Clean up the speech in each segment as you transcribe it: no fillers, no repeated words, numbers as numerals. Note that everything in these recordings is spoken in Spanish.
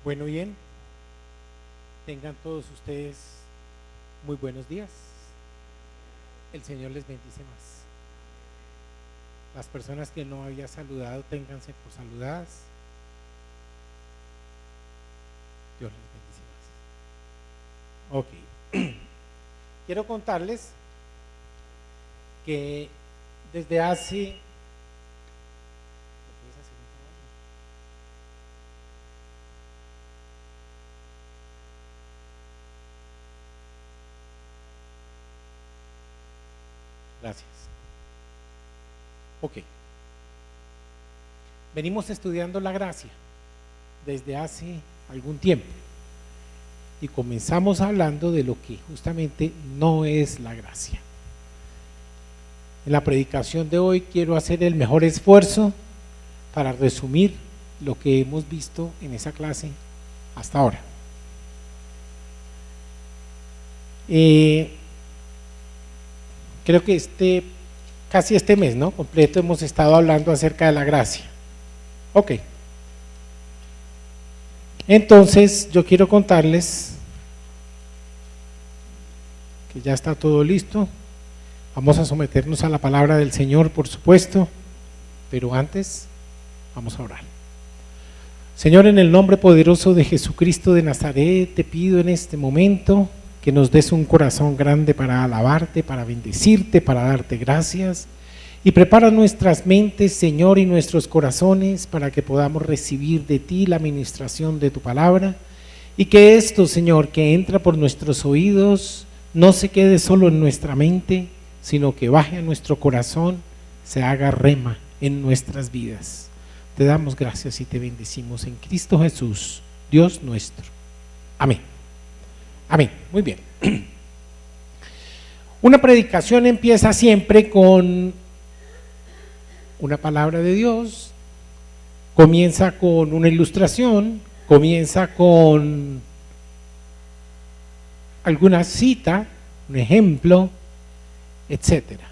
Bueno, bien, tengan todos ustedes muy buenos días. El Señor les bendice más. Las personas que no había saludado, ténganse por saludadas. Dios les bendice más. Ok. Quiero contarles que desde hace... Gracias. Ok. Venimos estudiando la gracia desde hace algún tiempo y comenzamos hablando de lo que justamente no es la gracia. En la predicación de hoy quiero hacer el mejor esfuerzo para resumir lo que hemos visto en esa clase hasta ahora. Creo que casi este mes, ¿no? Completo hemos estado hablando acerca de la gracia. Ok. Entonces yo quiero contarles que ya está todo listo. Vamos a someternos a la palabra del Señor, por supuesto, pero antes vamos a orar. Señor, en el nombre poderoso de Jesucristo de Nazaret, te pido en este momento que nos des un corazón grande para alabarte, para bendecirte, para darte gracias, y prepara nuestras mentes, Señor, y nuestros corazones para que podamos recibir de ti la ministración de tu palabra, y que esto, Señor, que entra por nuestros oídos, no se quede solo en nuestra mente, sino que baje a nuestro corazón, se haga rema en nuestras vidas. Te damos gracias y te bendecimos en Cristo Jesús, Dios nuestro. Amén. Amén. Muy bien. Una predicación empieza siempre con una palabra de Dios, comienza con una ilustración, comienza con alguna cita, un ejemplo, etcétera.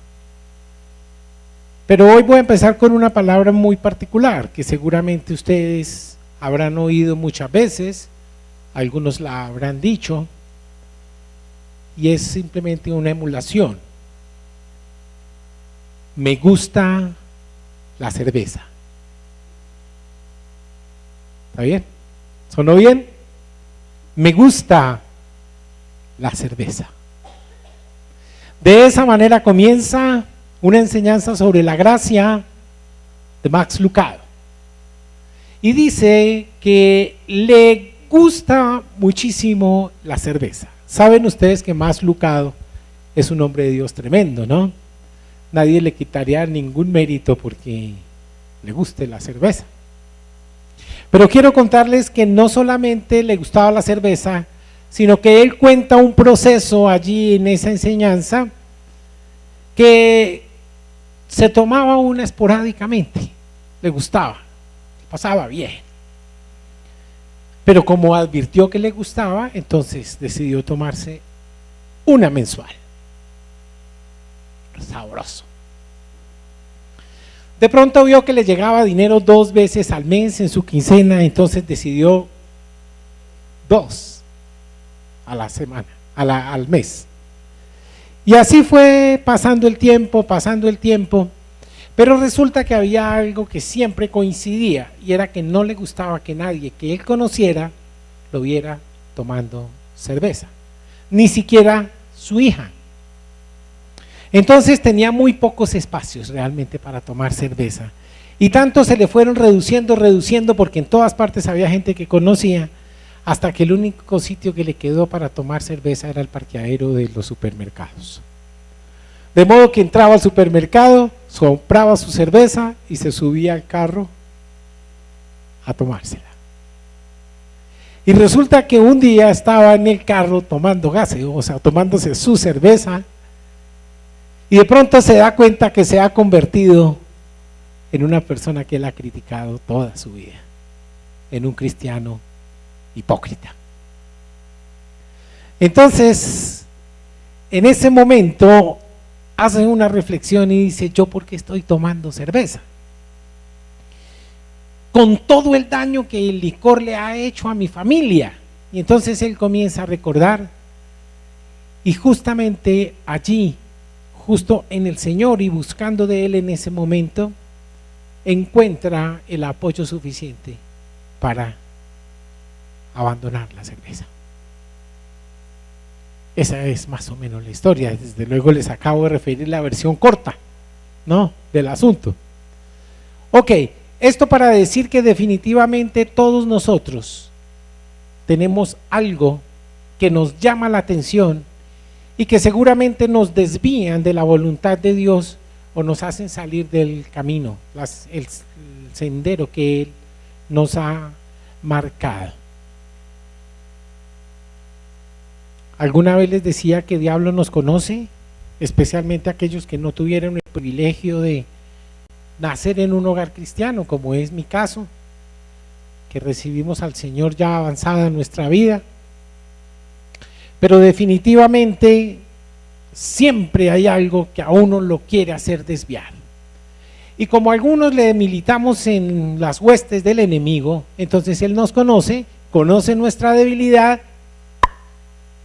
Pero hoy voy a empezar con una palabra muy particular que seguramente ustedes habrán oído muchas veces, algunos la habrán dicho, y es simplemente una emulación. Me gusta la cerveza. ¿Está bien? ¿Sonó bien? Me gusta la cerveza. De esa manera comienza una enseñanza sobre la gracia de Max Lucado. Y dice que le gusta muchísimo la cerveza. Saben ustedes que Max Lucado es un hombre de Dios tremendo, ¿no? Nadie le quitaría ningún mérito porque le guste la cerveza. Pero quiero contarles que no solamente le gustaba la cerveza, sino que él cuenta un proceso allí en esa enseñanza que se tomaba una esporádicamente, le gustaba, pasaba bien. Pero como advirtió que le gustaba, entonces decidió tomarse una mensual. Sabroso. De pronto vio que le llegaba dinero 2 veces al mes en su quincena, entonces decidió 2 a la semana, al mes. Y así fue pasando el tiempo, pero resulta que había algo que siempre coincidía, y era que no le gustaba que nadie que él conociera lo viera tomando cerveza, ni siquiera su hija. Entonces tenía muy pocos espacios realmente para tomar cerveza, y tanto se le fueron reduciendo, porque en todas partes había gente que conocía, hasta que el único sitio que le quedó para tomar cerveza era el parqueadero de los supermercados. De modo que entraba al supermercado, compraba su cerveza y se subía al carro a tomársela. Y resulta que un día estaba en el carro tomando gaseosa, tomándose su cerveza, y de pronto se da cuenta que se ha convertido en una persona que él ha criticado toda su vida, en un cristiano hipócrita. Entonces, en ese momento hace una reflexión y dice: ¿yo por qué estoy tomando cerveza? con todo el daño que el licor le ha hecho a mi familia. Y entonces él comienza a recordar, y justamente allí, justo en el Señor y buscando de Él en ese momento, encuentra el apoyo suficiente para abandonar la cerveza. Esa es más o menos la historia. Desde luego les acabo de referir la versión corta, ¿no?, del asunto. Ok, esto para decir que definitivamente todos nosotros tenemos algo que nos llama la atención y que seguramente nos desvían de la voluntad de Dios o nos hacen salir del camino, el sendero que Él nos ha marcado. ¿Alguna vez les decía que el diablo nos conoce? Especialmente aquellos que no tuvieron el privilegio de nacer en un hogar cristiano, como es mi caso, que recibimos al Señor ya avanzada en nuestra vida. Pero definitivamente siempre hay algo que a uno lo quiere hacer desviar. Y como algunos le militamos en las huestes del enemigo, entonces Él nos conoce, conoce nuestra debilidad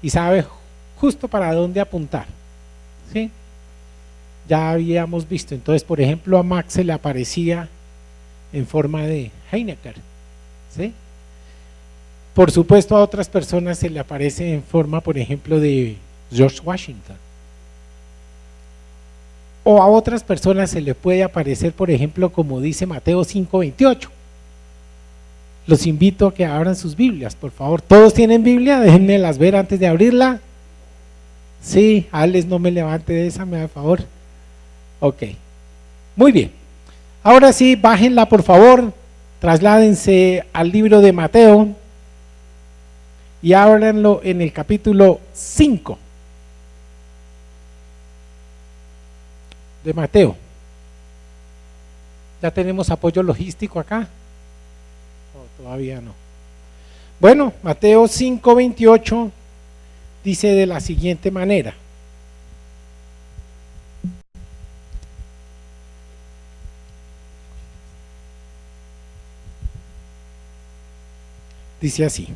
y sabe justo para dónde apuntar, ¿sí? Ya habíamos visto, entonces por ejemplo a Max se le aparecía en forma de Heineken, ¿sí? Por supuesto a otras personas se le aparece en forma, por ejemplo, de George Washington. O a otras personas se le puede aparecer, por ejemplo, como dice Mateo 5:28. Los invito a que abran sus Biblias, por favor. ¿Todos tienen Biblia? Déjenmelas ver antes de abrirla. Sí, Alex, no me levante de esa, me da favor. Ok, muy bien. Ahora sí, bájenla por favor, trasládense al libro de Mateo y ábranlo en el capítulo 5 de Mateo. ¿Ya tenemos apoyo logístico acá? ¿O todavía no? Bueno, Mateo 5:28 dice de la siguiente manera. Dice así.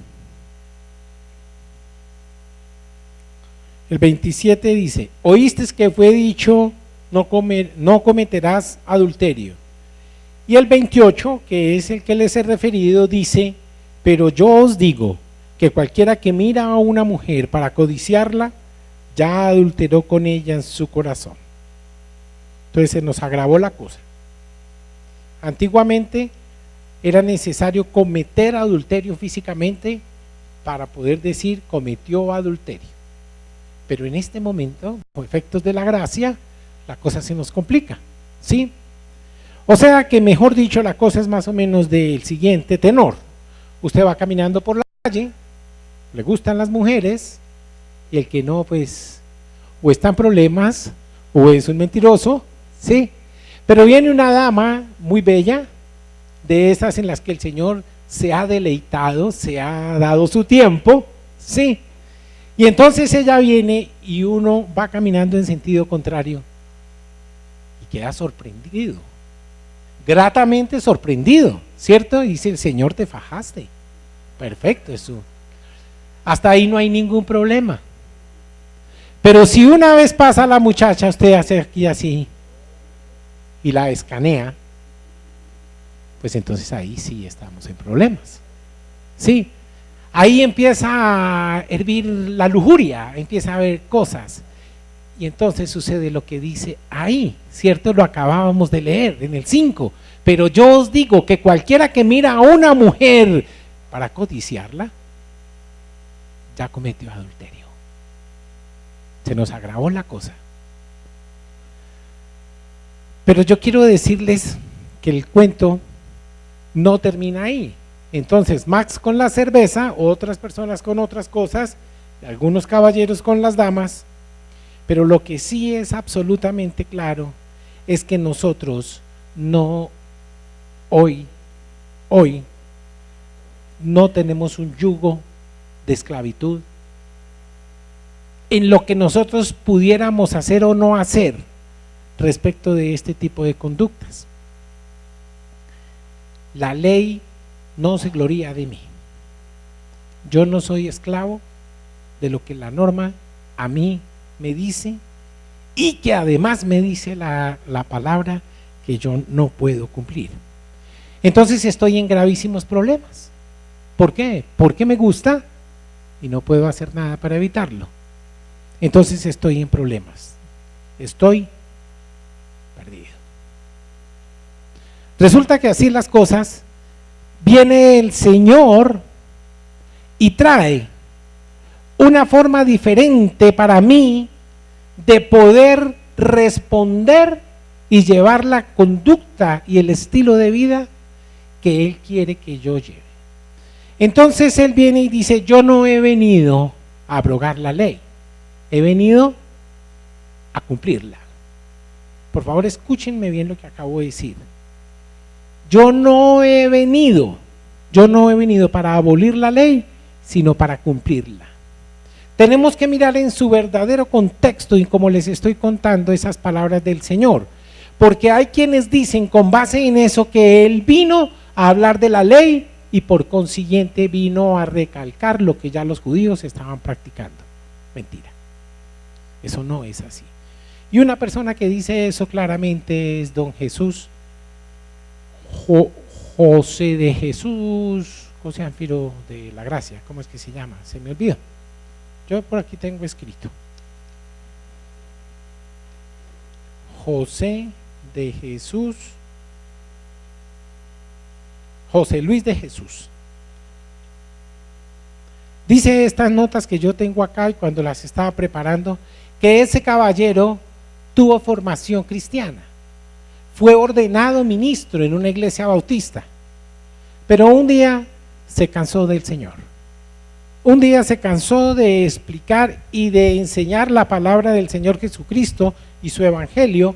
El 27 dice: oíste que fue dicho, no cometerás adulterio. Y el 28, que es el que les he referido, dice: pero yo os digo que cualquiera que mira a una mujer para codiciarla, ya adulteró con ella en su corazón. Entonces se nos agravó la cosa. Antiguamente era necesario cometer adulterio físicamente para poder decir cometió adulterio. Pero en este momento, por efectos de la gracia, la cosa se nos complica, ¿sí? O sea que, mejor dicho, la cosa es más o menos del siguiente tenor. Usted va caminando por la calle, le gustan las mujeres, y el que no, pues, o está en problemas, o es un mentiroso, ¿sí? Pero viene una dama muy bella, de esas en las que el Señor se ha deleitado, se ha dado su tiempo, ¿sí? Y entonces ella viene y uno va caminando en sentido contrario y queda sorprendido, gratamente sorprendido, ¿cierto? Y dice: el Señor, te fajaste. Perfecto, eso. Hasta ahí no hay ningún problema. Pero si una vez pasa la muchacha, usted hace aquí así y la escanea, pues entonces ahí sí estamos en problemas, ¿sí? Ahí empieza a hervir la lujuria, empieza a haber cosas, y entonces sucede lo que dice ahí, ¿cierto? Lo acabábamos de leer en el 5, pero yo os digo que cualquiera que mira a una mujer para codiciarla, ya cometió adulterio. Se nos agravó la cosa. Pero yo quiero decirles que el cuento no termina ahí. Entonces Max con la cerveza, otras personas con otras cosas, algunos caballeros con las damas, pero lo que sí es absolutamente claro es que nosotros no, hoy no tenemos un yugo de esclavitud en lo que nosotros pudiéramos hacer o no hacer respecto de este tipo de conductas. la ley no se gloría de mí. Yo no soy esclavo de lo que la norma a mí me dice, y que además me dice la palabra que yo no puedo cumplir. Entonces estoy en gravísimos problemas. ¿Por qué? Porque me gusta y no puedo hacer nada para evitarlo. Entonces estoy en problemas. Estoy perdido. Resulta que así las cosas, viene el Señor y trae una forma diferente para mí de poder responder y llevar la conducta y el estilo de vida que Él quiere que yo lleve. Entonces Él viene y dice: yo no he venido a abrogar la ley, he venido a cumplirla. Por favor, escúchenme bien lo que acabo de decir. Yo no he venido para abolir la ley, sino para cumplirla. Tenemos que mirar en su verdadero contexto, y como les estoy contando esas palabras del Señor, porque hay quienes dicen con base en eso que Él vino a hablar de la ley y por consiguiente vino a recalcar lo que ya los judíos estaban practicando. Mentira, eso no es así. Y una persona que dice eso claramente es don Jesús, José de Jesús, José Anfiro de la Gracia, ¿cómo es que se llama? Se me olvidó. Yo por aquí tengo escrito: José de Jesús, José Luis de Jesús. Dice estas notas que yo tengo acá, y cuando las estaba preparando, que ese caballero tuvo formación cristiana, fue ordenado ministro en una iglesia bautista, pero un día se cansó del Señor. Un día se cansó de explicar y de enseñar la palabra del Señor Jesucristo y su evangelio,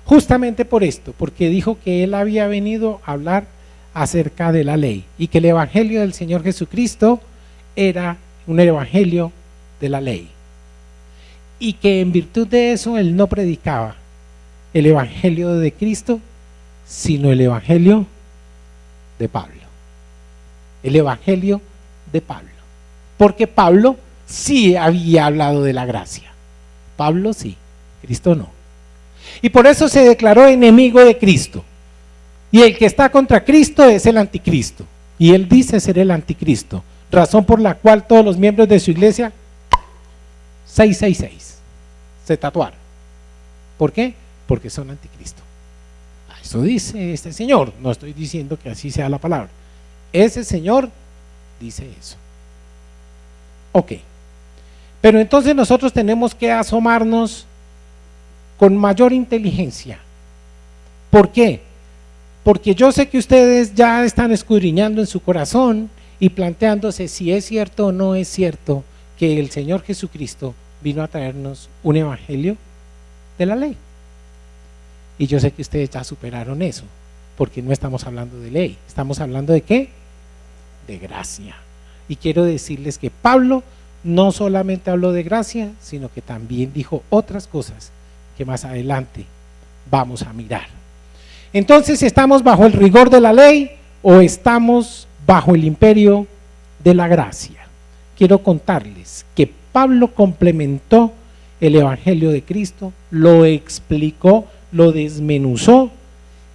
justamente por esto, porque dijo que él había venido a hablar acerca de la ley y que el evangelio del Señor Jesucristo era un evangelio de la ley, y que en virtud de eso él no predicaba el evangelio de Cristo, sino el evangelio de Pablo. El evangelio de Pablo. Porque Pablo sí había hablado de la gracia. Pablo sí, Cristo no. Y por eso se declaró enemigo de Cristo. Y el que está contra Cristo es el anticristo. Y él dice ser el anticristo. Razón por la cual todos los miembros de su iglesia 666 se tatuaron. ¿Por qué? Porque son anticristo. Eso dice este señor. No estoy diciendo que así sea la palabra. Ese señor dice eso. Ok, pero entonces nosotros tenemos que asomarnos con mayor inteligencia. ¿Por qué? Porque yo sé que ustedes ya están escudriñando en su corazón y planteándose si es cierto o no es cierto que el Señor Jesucristo vino a traernos un evangelio de la ley. Y yo sé que ustedes ya superaron eso, porque no estamos hablando de ley, estamos hablando de ¿qué? De gracia. Y quiero decirles que Pablo no solamente habló de gracia, sino que también dijo otras cosas que más adelante vamos a mirar. Entonces, ¿estamos bajo el rigor de la ley o estamos bajo el imperio de la gracia? Quiero contarles que Pablo complementó el evangelio de Cristo, lo explicó, lo desmenuzó,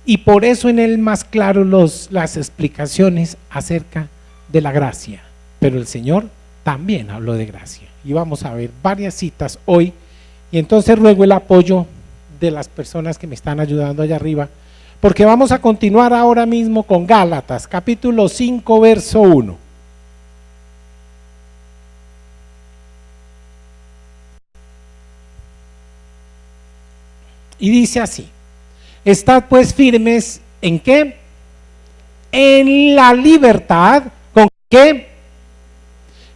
y por eso en él más claro las explicaciones acerca de la gracia. Pero el Señor también habló de gracia, y vamos a ver varias citas hoy, y entonces ruego el apoyo de las personas que me están ayudando allá arriba, porque vamos a continuar ahora mismo con Gálatas, capítulo 5, verso 1. Y dice así: estad pues firmes, ¿en qué? En la libertad, ¿con qué?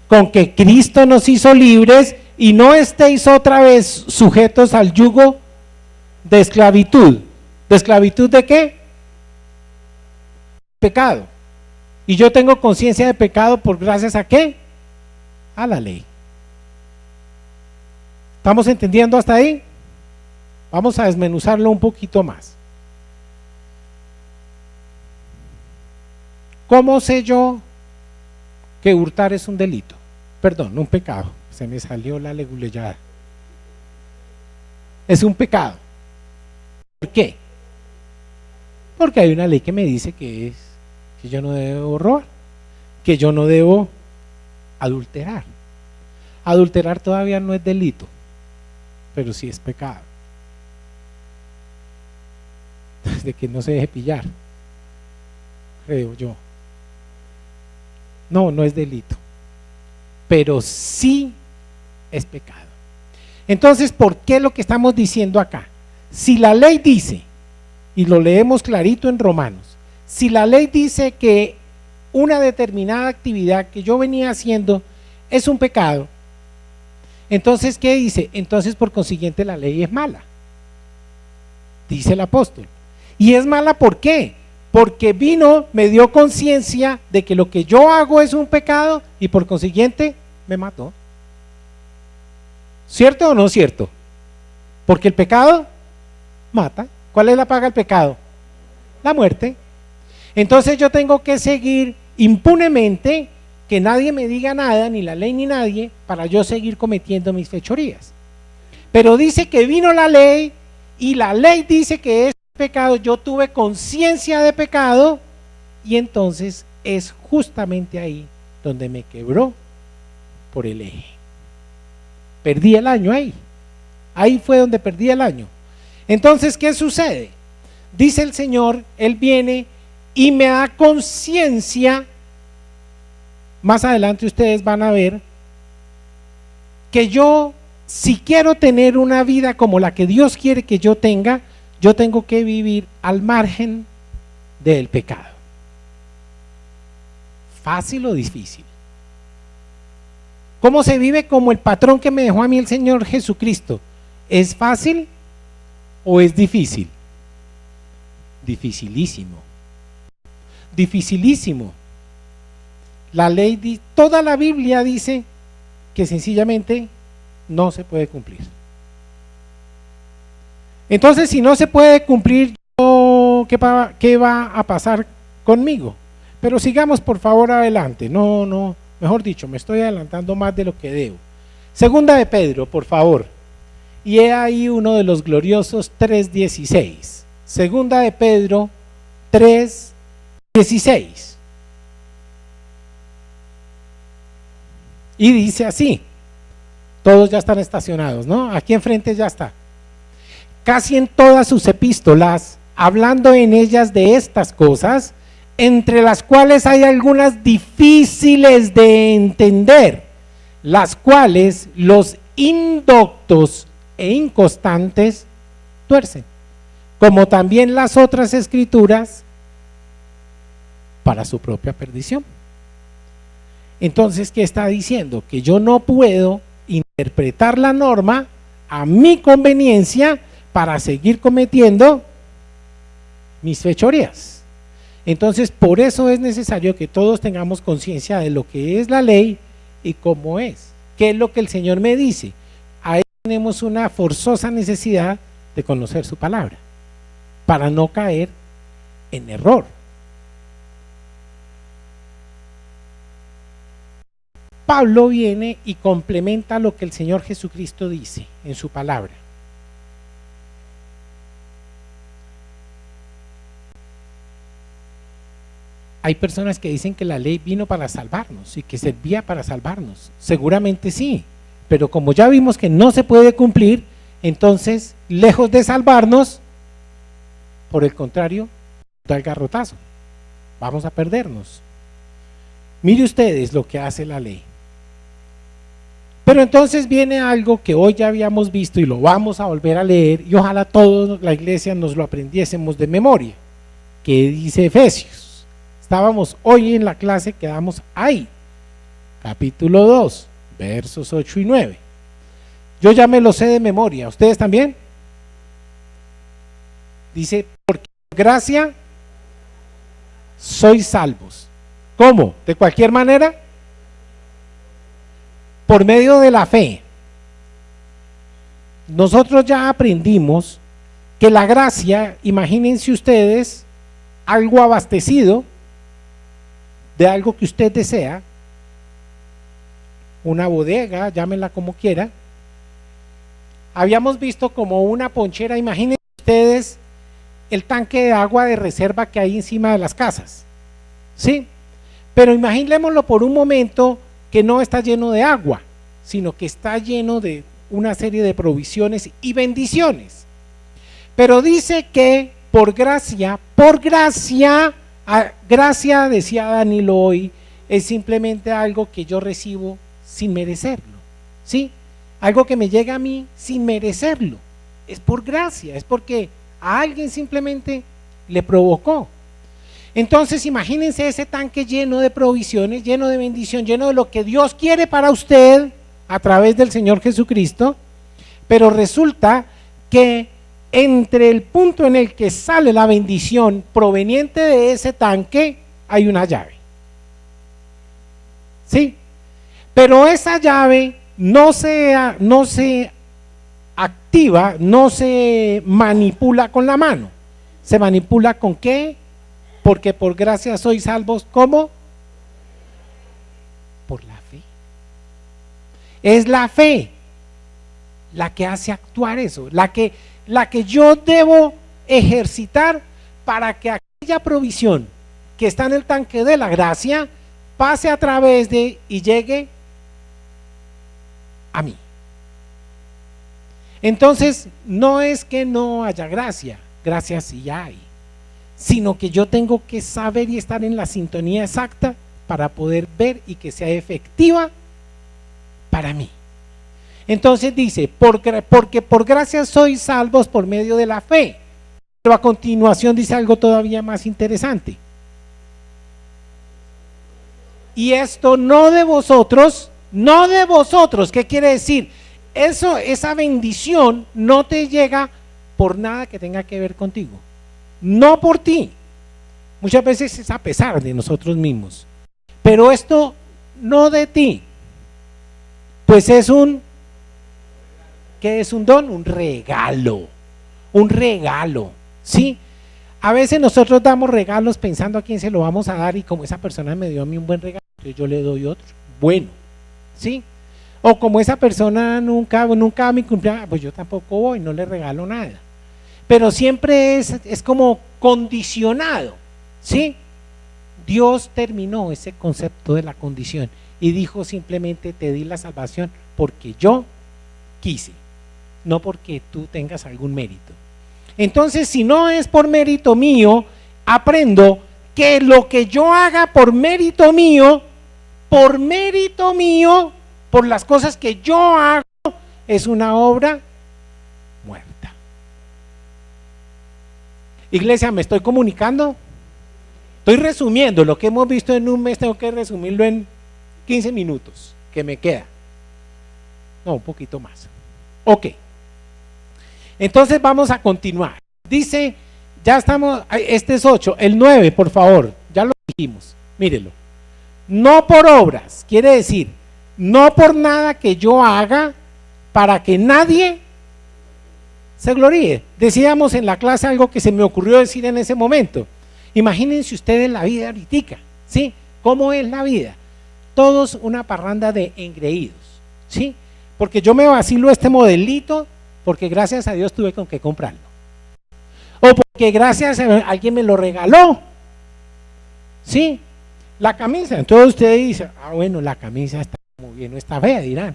Con que Cristo nos hizo libres, y no estéis otra vez sujetos al yugo de esclavitud. ¿De esclavitud de qué? Pecado. Y yo tengo conciencia de pecado por gracias a qué? A la ley. ¿Estamos entendiendo hasta ahí? Vamos a desmenuzarlo un poquito más. ¿cómo sé yo que hurtar es un delito? Perdón, un pecado. Se me salió la leguleyada. Es un pecado. ¿Por qué? Porque hay una ley que me dice que yo no debo robar, que yo no debo adulterar. Adulterar todavía no es delito, pero sí es pecado. De que no se deje pillar, creo yo. No, no es delito, pero sí es pecado. Entonces, ¿por qué lo que estamos diciendo acá? Si la ley dice, y lo leemos clarito en Romanos, si la ley dice que una determinada actividad que yo venía haciendo es un pecado, entonces, ¿qué dice? Entonces, por consiguiente, la ley es mala, dice el apóstol. ¿Y es mala por qué? Porque vino, me dio conciencia de que lo que yo hago es un pecado y por consiguiente me mató. ¿Cierto o no cierto? Porque el pecado mata. ¿Cuál es la paga del pecado? La muerte. Entonces yo tengo que seguir impunemente, que nadie me diga nada, ni la ley ni nadie, para yo seguir cometiendo mis fechorías. Pero dice que vino la ley y la ley dice que es pecado, yo tuve conciencia de pecado y entonces es justamente ahí donde me quebró por el eje. Perdí el año ahí fue donde perdí el año. Entonces, ¿qué sucede? Dice el Señor, Él viene y me da conciencia. Más adelante ustedes van a ver que yo, si quiero tener una vida como la que Dios quiere que yo tenga, yo tengo que vivir al margen del pecado. ¿Fácil o difícil? ¿Cómo se vive como el patrón que me dejó a mí el Señor Jesucristo? ¿Es fácil o es difícil? Dificilísimo. Dificilísimo. La ley, toda la Biblia dice que sencillamente no se puede cumplir. Entonces, si no se puede cumplir, ¿qué va a pasar conmigo? Pero sigamos por favor adelante. No, mejor dicho, me estoy adelantando más de lo que debo. Segunda de Pedro, por favor. Y he ahí uno de los gloriosos 3:16. Segunda de Pedro 3:16. Y dice así, todos ya están estacionados, ¿no? Aquí enfrente ya está. Casi en todas sus epístolas, hablando en ellas de estas cosas, entre las cuales hay algunas difíciles de entender, las cuales los indoctos e inconstantes tuercen, como también las otras escrituras para su propia perdición. Entonces, ¿qué está diciendo? Que yo no puedo interpretar la norma a mi conveniencia para seguir cometiendo mis fechorías. Entonces, por eso es necesario que todos tengamos conciencia de lo que es la ley y cómo es. ¿Qué es lo que el Señor me dice? Ahí tenemos una forzosa necesidad de conocer su palabra para no caer en error. Pablo viene y complementa lo que el Señor Jesucristo dice en su palabra. Hay personas que dicen que la ley vino para salvarnos y que servía para salvarnos. Seguramente sí, pero como ya vimos que no se puede cumplir, entonces, lejos de salvarnos, por el contrario, da el garrotazo. Vamos a perdernos. Mire ustedes lo que hace la ley. Pero entonces viene algo que hoy ya habíamos visto y lo vamos a volver a leer, y ojalá todos la iglesia nos lo aprendiésemos de memoria, que dice Efesios. Estábamos hoy en la clase, quedamos ahí, capítulo 2, versos 8 y 9. Yo ya me lo sé de memoria, ¿ustedes también? Dice, porque por gracia sois salvos. ¿Cómo? ¿De cualquier manera? Por medio de la fe. Nosotros ya aprendimos que la gracia, imagínense ustedes, algo abastecido, de algo que usted desea, una bodega, llámenla como quiera. Habíamos visto como una ponchera, imagínense ustedes el tanque de agua de reserva que hay encima de las casas, ¿sí? Pero imaginémoslo por un momento que no está lleno de agua, sino que está lleno de una serie de provisiones y bendiciones. Pero dice que por gracia, gracia, decía Danilo hoy, es simplemente algo que yo recibo sin merecerlo, ¿sí? Algo que me llega a mí sin merecerlo. Es por gracia, es porque a alguien simplemente le provocó. Entonces imagínense ese tanque lleno de provisiones, lleno de bendición, lleno de lo que Dios quiere para usted a través del Señor Jesucristo, pero resulta que entre el punto en el que sale la bendición proveniente de ese tanque hay una llave, ¿sí? Pero esa llave no se activa, no se manipula con la mano. ¿Se manipula con qué? Porque por gracia sois salvos, ¿cómo? Por la fe. Es la fe la que hace actuar eso, la que yo debo ejercitar para que aquella provisión que está en el tanque de la gracia pase a través de y llegue a mí. Entonces no es que no haya gracia, gracia sí hay, sino que yo tengo que saber y estar en la sintonía exacta para poder ver y que sea efectiva para mí. Entonces dice, porque por gracia sois salvos por medio de la fe. Pero a continuación dice algo todavía más interesante. Y esto no de vosotros, ¿qué quiere decir? Esa bendición no te llega por nada que tenga que ver contigo, no por ti. Muchas veces es a pesar de nosotros mismos, pero esto no de ti, pues ¿qué es un don? Un regalo, ¿sí? A veces nosotros damos regalos pensando a quién se lo vamos a dar, y como esa persona me dio a mí un buen regalo, yo le doy otro, bueno, ¿sí? O como esa persona nunca a mi cumpleaños, pues yo tampoco voy, no le regalo nada. Pero siempre es como condicionado, ¿sí? Dios terminó ese concepto de la condición y dijo simplemente: te di la salvación porque yo quise, no porque tú tengas algún mérito. Entonces, si no es por mérito mío, aprendo que lo que yo haga por mérito mío, por las cosas que yo hago, es una obra muerta. Iglesia, ¿me estoy comunicando? Estoy resumiendo lo que hemos visto en un mes, tengo que resumirlo en 15 minutos, que me queda. No, un poquito más. Ok. Entonces vamos a continuar. Dice, ya estamos, este es 8, el 9, por favor, ya lo dijimos, mírelo. No por obras, quiere decir, no por nada que yo haga para que nadie se gloríe. Decíamos en la clase algo que se me ocurrió decir en ese momento. Imagínense ustedes la vida ahorita, ¿sí? ¿Cómo es la vida? Todos una parranda de engreídos, ¿sí? Porque yo me vacilo este modelito porque gracias a Dios tuve con qué comprarlo, o porque gracias a alguien me lo regaló, ¿sí? La camisa, entonces usted dice, bueno, la camisa está muy bien, no está fea, dirán,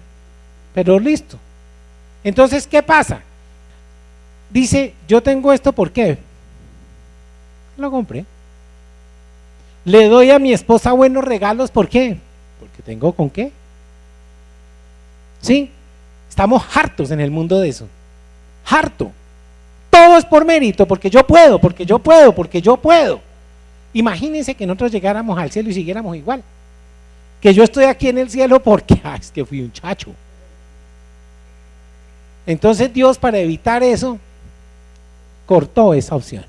pero listo. Entonces, ¿qué pasa? Dice, yo tengo esto, ¿por qué? Lo compré. Le doy a mi esposa buenos regalos, ¿por qué? Porque tengo con qué. ¿Sí? Estamos hartos en el mundo de eso. Harto. Todo es por mérito, porque yo puedo, porque yo puedo, porque yo puedo. Imagínense que nosotros llegáramos al cielo y siguiéramos igual. Que yo estoy aquí en el cielo porque es que fui un chacho. Entonces Dios, para evitar eso, cortó esa opción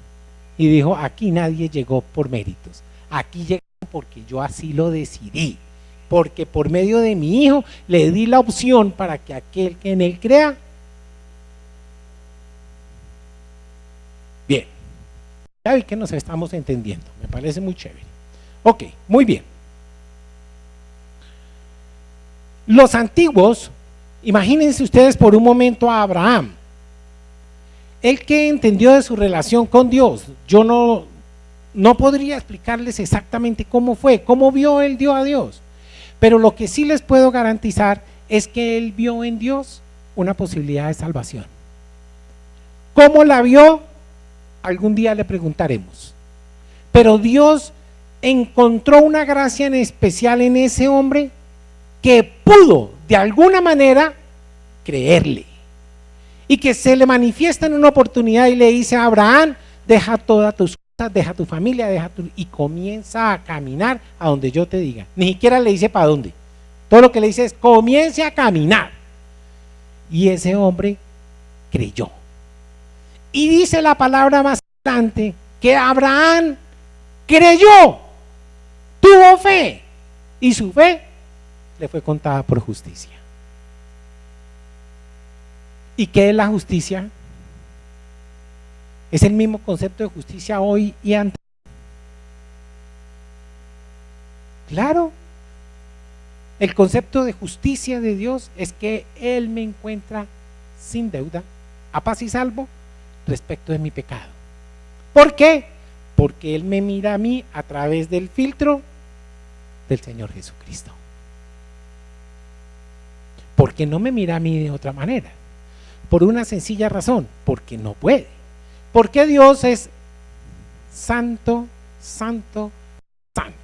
y dijo: aquí nadie llegó por méritos, aquí llegaron porque yo así lo decidí, porque por medio de mi hijo le di la opción para que aquel que en él crea. Bien, ya vi que nos estamos entendiendo, me parece muy chévere. Ok, muy bien. Los antiguos, imagínense ustedes por un momento a Abraham. Él que entendió de su relación con Dios, yo no podría explicarles exactamente cómo fue, cómo vio él a Dios, pero lo que sí les puedo garantizar es que él vio en Dios una posibilidad de salvación. ¿Cómo la vio? Algún día le preguntaremos. Pero Dios encontró una gracia en especial en ese hombre que pudo de alguna manera creerle, y que se le manifiesta en una oportunidad y le dice a Abraham: deja todas tus cosas, deja tu familia, y comienza a caminar a donde yo te diga. Ni siquiera le dice para dónde, todo lo que le dice es: comience a caminar. Y ese hombre creyó, y dice la palabra más adelante que Abraham creyó, tuvo fe, y su fe le fue contada por justicia. ¿Y qué es la justicia? Es el mismo concepto de justicia hoy y antes. Claro, el concepto de justicia de Dios es que Él me encuentra sin deuda, a paz y salvo respecto de mi pecado. ¿Por qué? Porque Él me mira a mí a través del filtro del Señor Jesucristo. Porque no me mira a mí de otra manera. Por una sencilla razón: porque no puede. Porque Dios es santo, santo, santo.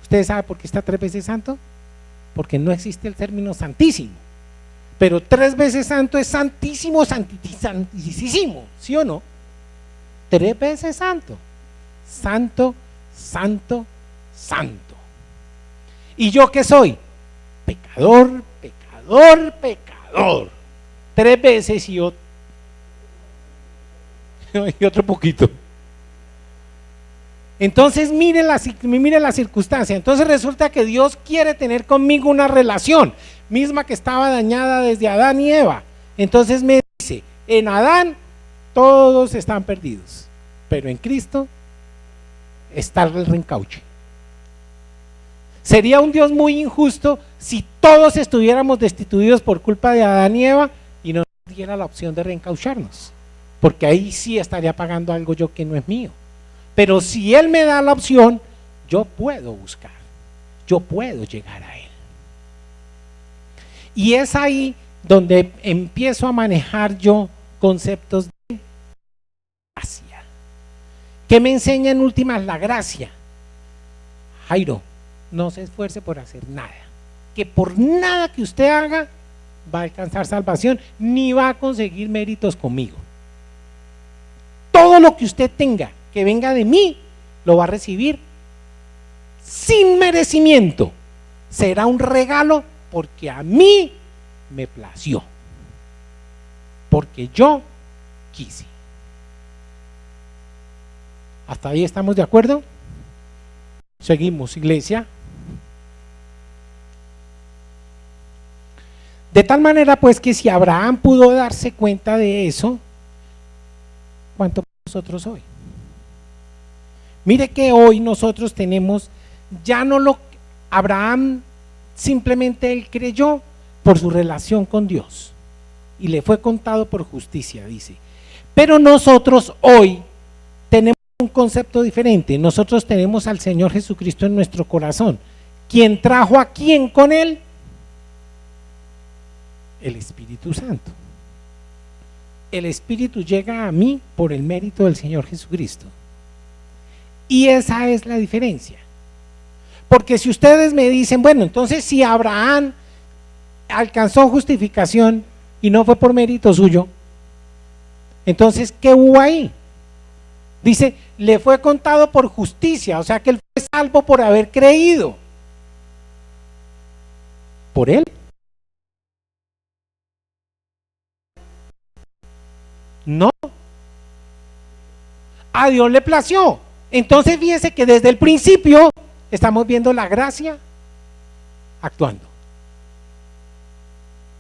¿Ustedes saben por qué está 3 veces santo? Porque no existe el término santísimo. Pero 3 veces santo es santísimo, santísimo, ¿sí o no? 3 veces santo. Santo, santo, santo. ¿Y yo qué soy? Pecador, pecador, pecador. 3 veces y otro poquito. Entonces mire la circunstancia. Entonces resulta que Dios quiere tener conmigo una relación misma que estaba dañada desde Adán y Eva. Entonces me dice: en Adán todos están perdidos, pero en Cristo está el reencauche. Sería un Dios muy injusto si todos estuviéramos destituidos por culpa de Adán y Eva y no nos diera la opción de reencaucharnos, porque ahí sí estaría pagando algo yo que no es mío. Pero si Él me da la opción, yo puedo buscar, yo puedo llegar a Él. Y es ahí donde empiezo a manejar yo conceptos de gracia. ¿Qué me enseña en últimas la gracia? Jairo, no se esfuerce por hacer nada, que por nada que usted haga va a alcanzar salvación, ni va a conseguir méritos conmigo. Todo lo que usted tenga que venga de mí, lo va a recibir sin merecimiento. Será un regalo porque a mí me plació, porque yo quise. ¿Hasta ahí estamos de acuerdo? Seguimos, iglesia. De tal manera pues que si Abraham pudo darse cuenta de eso, ¿cuánto nosotros hoy? Mire que hoy nosotros tenemos, ya no lo, Abraham simplemente él creyó por su relación con Dios y le fue contado por justicia, dice. Pero nosotros hoy tenemos un concepto diferente. Nosotros tenemos al Señor Jesucristo en nuestro corazón. ¿Quién trajo a quién con él? El Espíritu Santo. El Espíritu llega a mí por el mérito del Señor Jesucristo. Y esa es la diferencia. Porque si ustedes me dicen, bueno, entonces si Abraham alcanzó justificación y no fue por mérito suyo, entonces ¿qué hubo ahí? Dice, le fue contado por justicia, o sea que él fue salvo por haber creído. ¿Por él? No. A Dios le plació. Entonces fíjense que desde el principio estamos viendo la gracia actuando.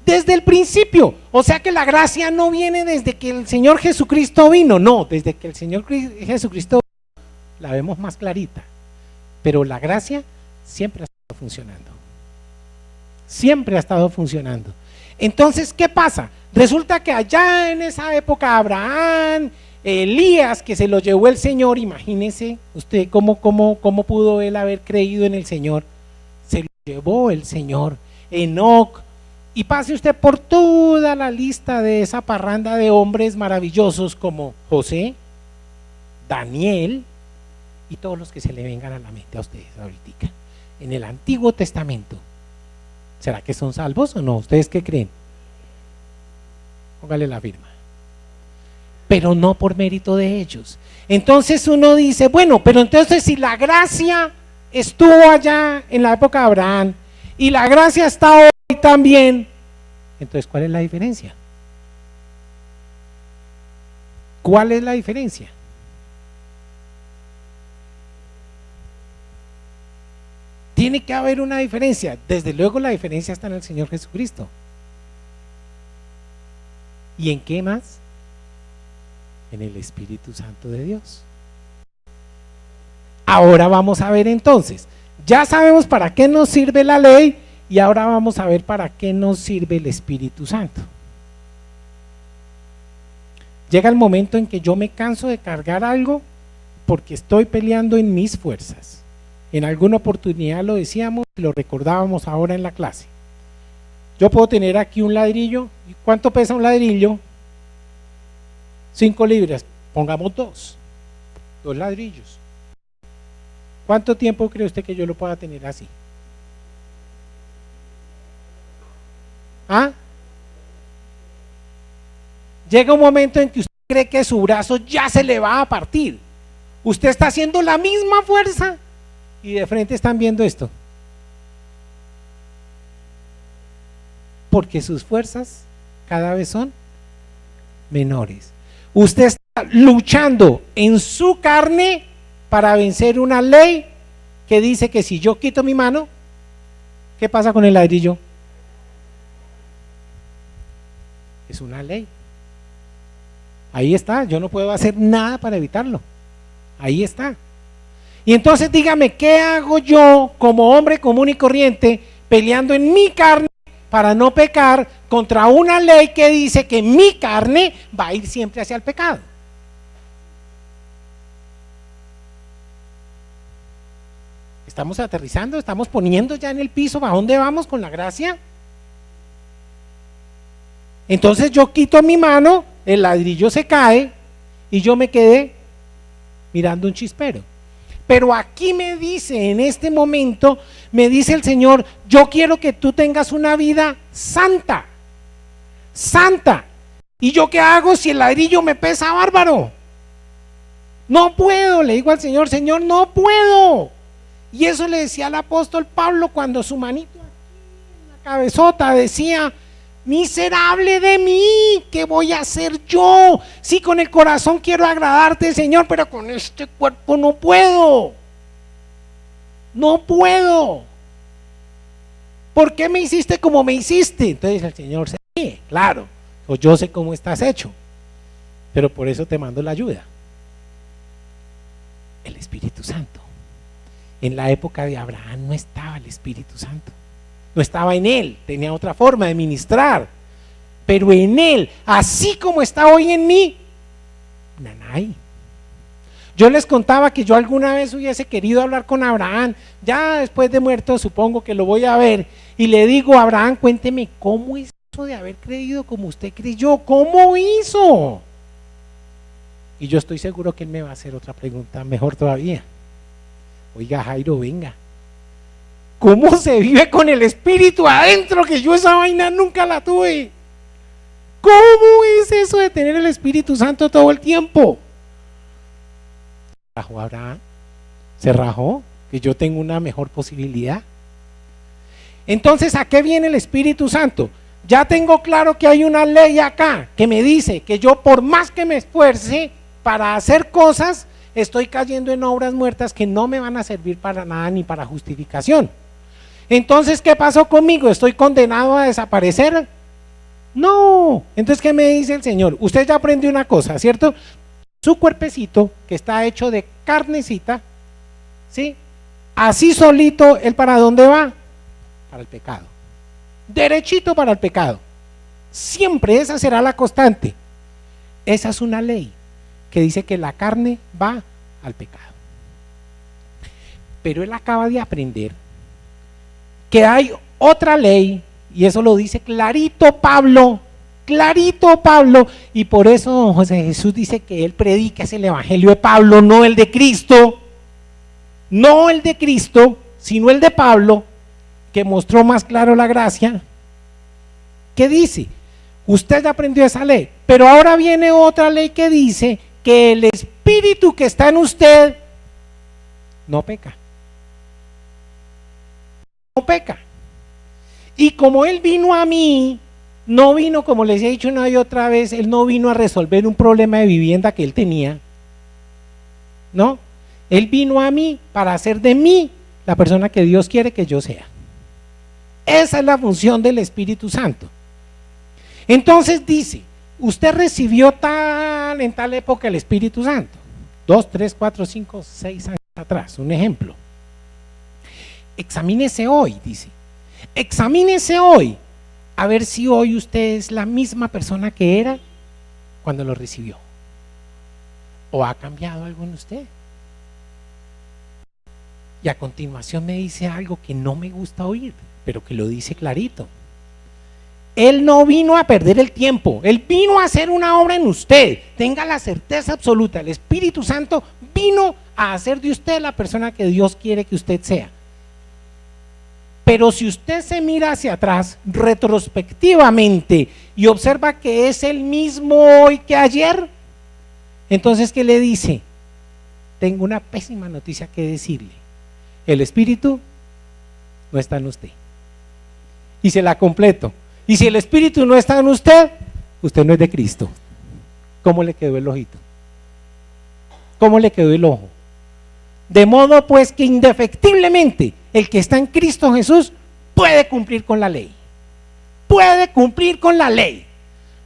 Desde el principio. O sea que la gracia no viene desde que el Señor Jesucristo vino. No, desde que el Señor Jesucristo vino, la vemos más clarita. Pero la gracia siempre ha estado funcionando. siempre ha estado funcionando. Entonces, ¿qué pasa? Resulta que allá en esa época Abraham, Elías, que se lo llevó el Señor, imagínese usted cómo pudo él haber creído en el Señor, se lo llevó el Señor, Enoc, y pase usted por toda la lista de esa parranda de hombres maravillosos como José, Daniel y todos los que se le vengan a la mente a ustedes ahorita, en el Antiguo Testamento. ¿Será que son salvos o no? ¿Ustedes qué creen? Póngale la firma. Pero no por mérito de ellos. Entonces uno dice, bueno, pero entonces si la gracia estuvo allá en la época de Abraham y la gracia está hoy también, entonces ¿cuál es la diferencia? ¿Cuál es la diferencia? Tiene que haber una diferencia. Desde luego la diferencia está en el Señor Jesucristo. ¿Y en qué más? En el Espíritu Santo de Dios. Ahora vamos a ver entonces, ya sabemos para qué nos sirve la ley y ahora vamos a ver para qué nos sirve el Espíritu Santo. Llega el momento en que yo me canso de cargar algo porque estoy peleando en mis fuerzas. En alguna oportunidad lo decíamos y lo recordábamos ahora en la clase. Yo puedo tener aquí un ladrillo. ¿Cuánto pesa un ladrillo? 5 libras. Pongamos 2 ladrillos. ¿Cuánto tiempo cree usted que yo lo pueda tener así? ¿Ah? Llega un momento en que usted cree que su brazo ya se le va a partir. Usted está haciendo la misma fuerza y de frente están viendo esto. Porque sus fuerzas cada vez son menores. Usted está luchando en su carne para vencer una ley que dice que si yo quito mi mano, ¿qué pasa con el ladrillo? Es una ley. Ahí está, yo no puedo hacer nada para evitarlo. Ahí está. Y entonces dígame, ¿qué hago yo como hombre común y corriente peleando en mi carne para no pecar contra una ley que dice que mi carne va a ir siempre hacia el pecado? Estamos aterrizando, estamos poniendo ya en el piso, ¿a dónde vamos con la gracia? Entonces yo quito mi mano, el ladrillo se cae y yo me quedé mirando un chispero. Pero aquí me dice, en este momento, me dice el Señor, yo quiero que tú tengas una vida santa, santa. ¿Y yo qué hago si el ladrillo me pesa bárbaro? No puedo, le digo al Señor, Señor, no puedo. Y eso le decía al apóstol Pablo cuando su manito aquí en la cabezota decía, miserable de mí, ¿qué voy a hacer yo? Sí, con el corazón quiero agradarte, Señor, pero con este cuerpo no puedo. No puedo. ¿Por qué me hiciste como me hiciste? Entonces el Señor se ríe, claro, o yo sé cómo estás hecho, pero por eso te mando la ayuda. El Espíritu Santo. En la época de Abraham no estaba el Espíritu Santo. No estaba en él, tenía otra forma de ministrar, pero en él, así como está hoy en mí, nanay. Yo les contaba que yo alguna vez hubiese querido hablar con Abraham, ya después de muerto supongo que lo voy a ver, y le digo, Abraham, cuénteme cómo es eso de haber creído como usted creyó, ¿cómo hizo? Y yo estoy seguro que él me va a hacer otra pregunta mejor todavía. Oiga, Jairo, venga, ¿cómo se vive con el Espíritu adentro? Que yo esa vaina nunca la tuve. ¿Cómo es eso de tener el Espíritu Santo todo el tiempo? ¿Se rajó Abraham? ¿Se rajó? Que yo tengo una mejor posibilidad. Entonces, ¿a qué viene el Espíritu Santo? Ya tengo claro que hay una ley acá que me dice que yo por más que me esfuerce para hacer cosas, estoy cayendo en obras muertas que no me van a servir para nada ni para justificación. Entonces, ¿qué pasó conmigo? ¿Estoy condenado a desaparecer? No. Entonces, ¿qué me dice el Señor? Usted ya aprendió una cosa, ¿cierto? Su cuerpecito, que está hecho de carnecita, ¿sí? Así solito, ¿él para dónde va? Para el pecado. derechito para el pecado. Siempre esa será la constante. Esa es una ley que dice que la carne va al pecado. Pero él acaba de aprender que hay otra ley, y eso lo dice clarito Pablo, y por eso don José Jesús dice que él predica es el evangelio de Pablo, no el de Cristo, sino el de Pablo, que mostró más claro la gracia. ¿Qué dice? Usted ya aprendió esa ley, pero ahora viene otra ley que dice que el espíritu que está en usted no peca. No peca. Y como él vino a mí, no vino, como les he dicho una y otra vez, él no vino a resolver un problema de vivienda que él tenía. No, él vino a mí para hacer de mí la persona que Dios quiere que yo sea. Esa es la función del Espíritu Santo. Entonces dice, usted recibió en tal época el Espíritu Santo, 2, 3, 4, 5, 6 años atrás, un ejemplo. Examínese hoy, dice, examínese hoy, a ver si hoy usted es la misma persona que era cuando lo recibió, o ha cambiado algo en usted. Y a continuación me dice algo que no me gusta oír, pero que lo dice clarito. Él no vino a perder el tiempo, él vino a hacer una obra en usted. Tenga la certeza absoluta, el Espíritu Santo vino a hacer de usted la persona que Dios quiere que usted sea. Pero si usted se mira hacia atrás retrospectivamente y observa que es el mismo hoy que ayer, entonces ¿qué le dice? Tengo una pésima noticia que decirle. El Espíritu no está en usted. Y se la completo. Y si el Espíritu no está en usted, usted no es de Cristo. ¿Cómo le quedó el ojito? ¿Cómo le quedó el ojo? De modo pues que indefectiblemente el que está en Cristo Jesús puede cumplir con la ley. Puede cumplir con la ley.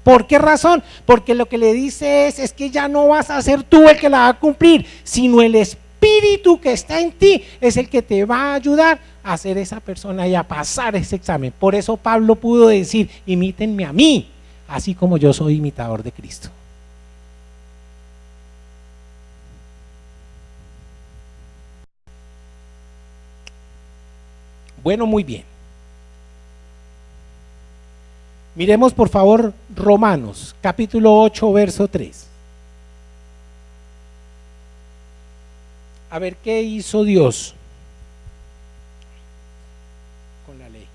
¿Por qué razón? Porque lo que le dice es que ya no vas a ser tú el que la va a cumplir, sino el Espíritu que está en ti es el que te va a ayudar a ser esa persona y a pasar ese examen. Por eso Pablo pudo decir, imítenme a mí, así como yo soy imitador de Cristo. Bueno, muy bien. Miremos por favor Romanos, capítulo 8, verso 3. A ver qué hizo Dios con la ley.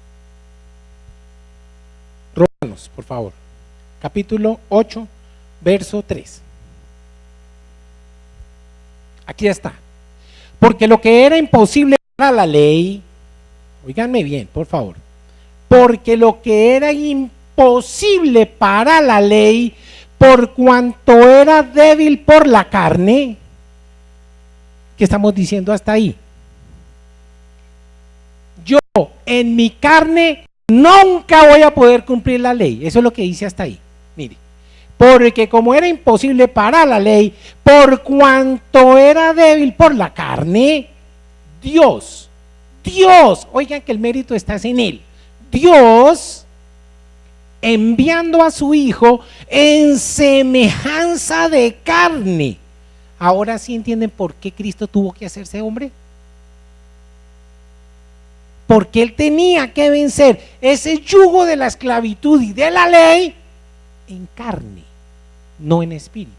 Romanos, por favor, capítulo 8, verso 3. Aquí está. Porque lo que era imposible para la ley, oíganme bien, por favor, porque lo que era imposible para la ley, por cuanto era débil por la carne, ¿qué estamos diciendo hasta ahí? Yo en mi carne nunca voy a poder cumplir la ley. Eso es lo que dice hasta ahí. Mire, porque como era imposible para la ley, por cuanto era débil por la carne, Dios, oigan que el mérito está en él. Dios, enviando a su Hijo en semejanza de carne. Ahora sí entienden por qué Cristo tuvo que hacerse hombre. Porque él tenía que vencer ese yugo de la esclavitud y de la ley en carne, no en espíritu.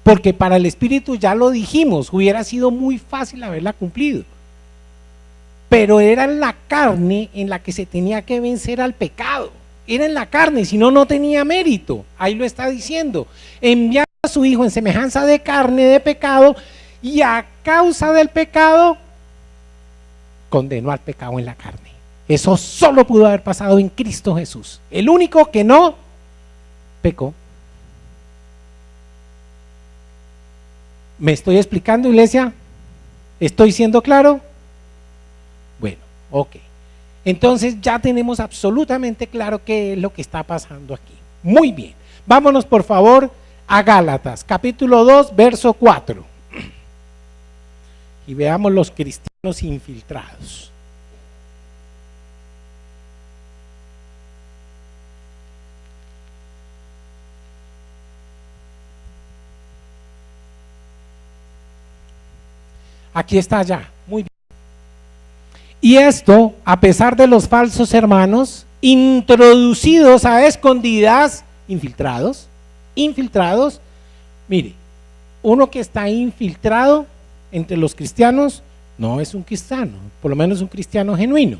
Porque para el espíritu, ya lo dijimos, hubiera sido muy fácil haberla cumplido. Pero era en la carne en la que se tenía que vencer al pecado. Era en la carne, si no, no tenía mérito. Ahí lo está diciendo. Enviando a su Hijo en semejanza de carne, de pecado, y a causa del pecado condenó al pecado en la carne. Eso solo pudo haber pasado en Cristo Jesús, el único que no pecó. ¿Me estoy explicando, iglesia? ¿Estoy siendo claro? Bueno, ok. Entonces ya tenemos absolutamente claro qué es lo que está pasando aquí. Muy bien, vámonos por favor a Gálatas, capítulo 2, verso 4. Y veamos los cristianos infiltrados. Aquí está ya, muy bien. Y esto, a pesar de los falsos hermanos, introducidos a escondidas, infiltrados, mire, uno que está infiltrado entre los cristianos no es un cristiano, por lo menos un cristiano genuino.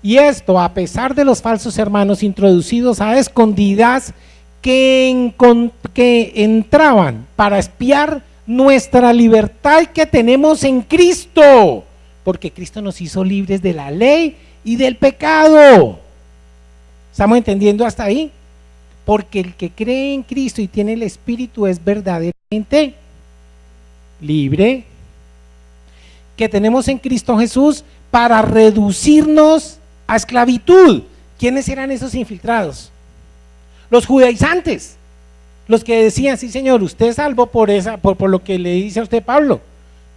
Y esto, a pesar de los falsos hermanos introducidos a escondidas que entraban para espiar nuestra libertad que tenemos en Cristo, porque Cristo nos hizo libres de la ley y del pecado. ¿Estamos entendiendo hasta ahí? Porque el que cree en Cristo y tiene el Espíritu es verdaderamente libre, que tenemos en Cristo Jesús para reducirnos a esclavitud. ¿Quiénes eran esos infiltrados? Los judaizantes, los que decían, sí señor, usted es salvo por lo que le dice a usted Pablo,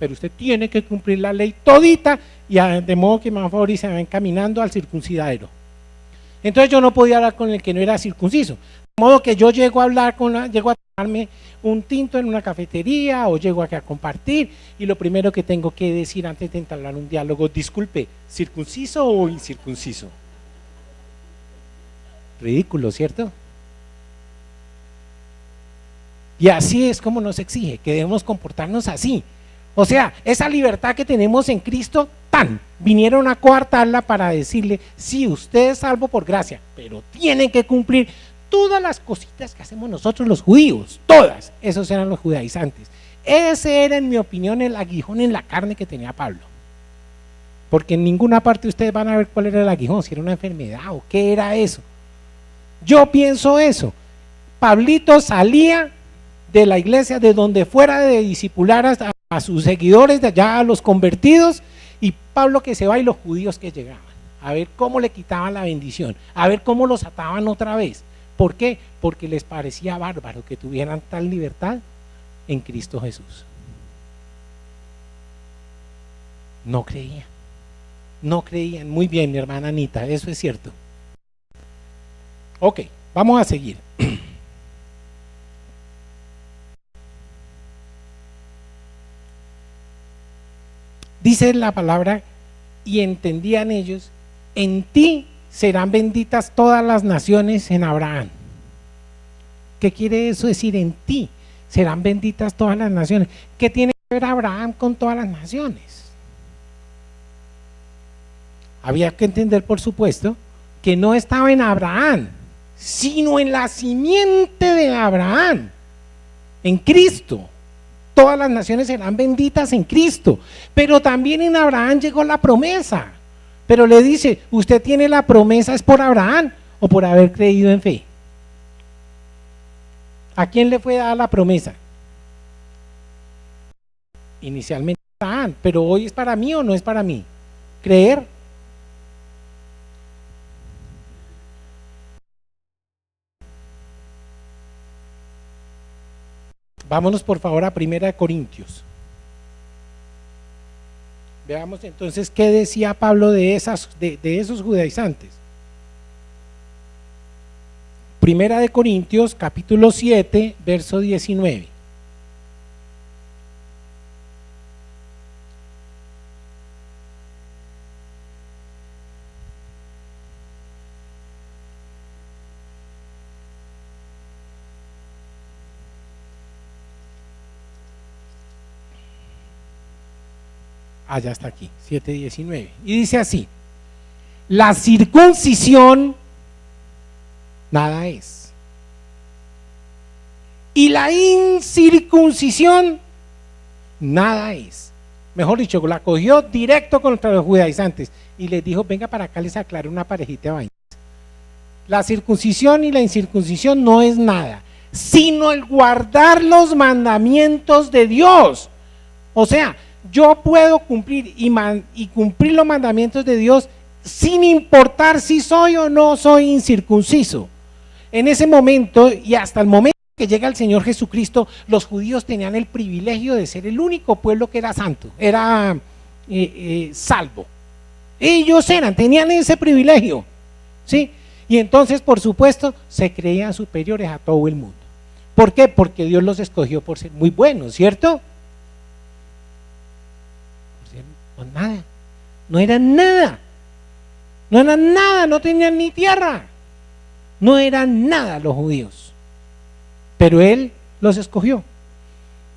pero usted tiene que cumplir la ley todita, y de modo que más favor y se va encaminando al circuncidadero. Entonces yo no podía hablar con el que no era circunciso, de modo que yo llego a hablar llego a tomarme un tinto en una cafetería o llego aquí a compartir, y lo primero que tengo que decir antes de entablar un diálogo, disculpe, ¿circunciso o incircunciso? Ridículo, ¿cierto? Y así es como nos exige, que debemos comportarnos así. O sea, esa libertad que tenemos en Cristo, vinieron a coartarla para decirle, sí, usted es salvo por gracia, pero tiene que cumplir todas las cositas que hacemos nosotros los judíos, todas. Esos eran los judaizantes. Ese era, en mi opinión, el aguijón en la carne que tenía Pablo. Porque en ninguna parte ustedes van a ver cuál era el aguijón, si era una enfermedad o qué era eso. Yo pienso eso. Pablito salía de la iglesia, de donde fuera, de discipular a sus seguidores, de allá a los convertidos, y Pablo que se va y los judíos que llegaban, a ver cómo le quitaban la bendición, a ver cómo los ataban otra vez. ¿Por qué? Porque les parecía bárbaro que tuvieran tal libertad en Cristo Jesús. No creían. Muy bien, mi hermana Anita, eso es cierto. Ok, vamos a seguir. Dice la palabra, y entendían ellos, en ti serán benditas todas las naciones en Abraham. ¿Qué quiere eso decir? En ti serán benditas todas las naciones. ¿Qué tiene que ver Abraham con todas las naciones? Había que entender, por supuesto, que no estaba en Abraham, sino en la simiente de Abraham, en Cristo. Todas las naciones serán benditas en Cristo, pero también en Abraham llegó la promesa. Pero le dice, ¿usted tiene la promesa es por Abraham o por haber creído en fe? ¿A quién le fue dada la promesa? Inicialmente a Abraham, pero hoy es para mí o no es para mí. Creer. Vámonos por favor a 1 Corintios. Veamos entonces qué decía Pablo de esos judaizantes. 1 Corintios capítulo 7, verso 19. Ya está aquí, 7:19. Y dice así: la circuncisión nada es, y la incircuncisión nada es. Mejor dicho, la cogió directo contra los judaizantes y les dijo, venga para acá, les aclaro una parejita de vainas. La circuncisión y la incircuncisión no es nada, sino el guardar los mandamientos de Dios. O sea, yo puedo cumplir y cumplir los mandamientos de Dios sin importar si soy o no soy incircunciso. En ese momento y hasta el momento que llega el Señor Jesucristo, los judíos tenían el privilegio de ser el único pueblo que era santo, era salvo. Ellos tenían ese privilegio, ¿sí? Y entonces, por supuesto, se creían superiores a todo el mundo. ¿Por qué? Porque Dios los escogió por ser muy buenos, ¿cierto? Pues nada, no eran nada, no eran nada, no tenían ni tierra, no eran nada los judíos, pero Él los escogió.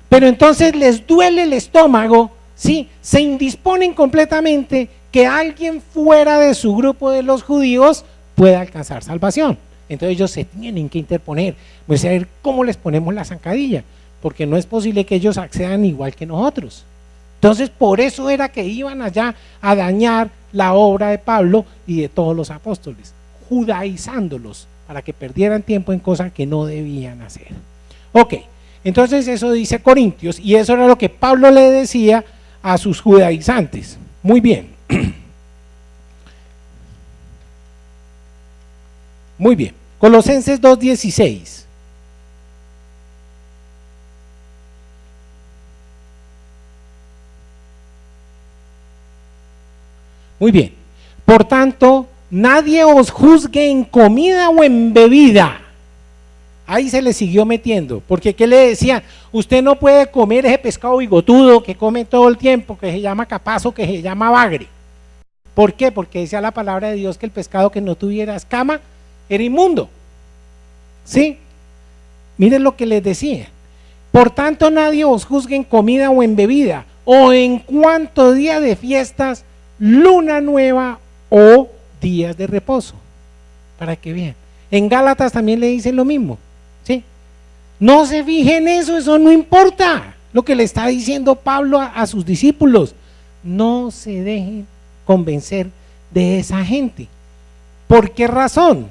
Pero entonces les duele el estómago, ¿sí? Se indisponen completamente que alguien fuera de su grupo de los judíos pueda alcanzar salvación. Entonces ellos se tienen que interponer, pues a ver cómo les ponemos la zancadilla, porque no es posible que ellos accedan igual que nosotros. Entonces por eso era que iban allá a dañar la obra de Pablo y de todos los apóstoles, judaizándolos para que perdieran tiempo en cosas que no debían hacer. Ok, entonces eso dice Corintios, y eso era lo que Pablo le decía a sus judaizantes. Muy bien. Muy bien. Colosenses 2:16. Muy bien. Por tanto, nadie os juzgue en comida o en bebida. Ahí se le siguió metiendo, porque ¿qué le decían? Usted no puede comer ese pescado bigotudo que come todo el tiempo, que se llama capazo, que se llama bagre. ¿Por qué? Porque decía la palabra de Dios que el pescado que no tuviera escama era inmundo. ¿Sí? Miren lo que les decía. Por tanto, nadie os juzgue en comida o en bebida, o en cuanto día de fiestas, luna nueva o días de reposo. Para que vean. En Gálatas también le dicen lo mismo. ¿Sí? No se fijen en eso no importa. Lo que le está diciendo Pablo a sus discípulos. No se dejen convencer de esa gente. ¿Por qué razón?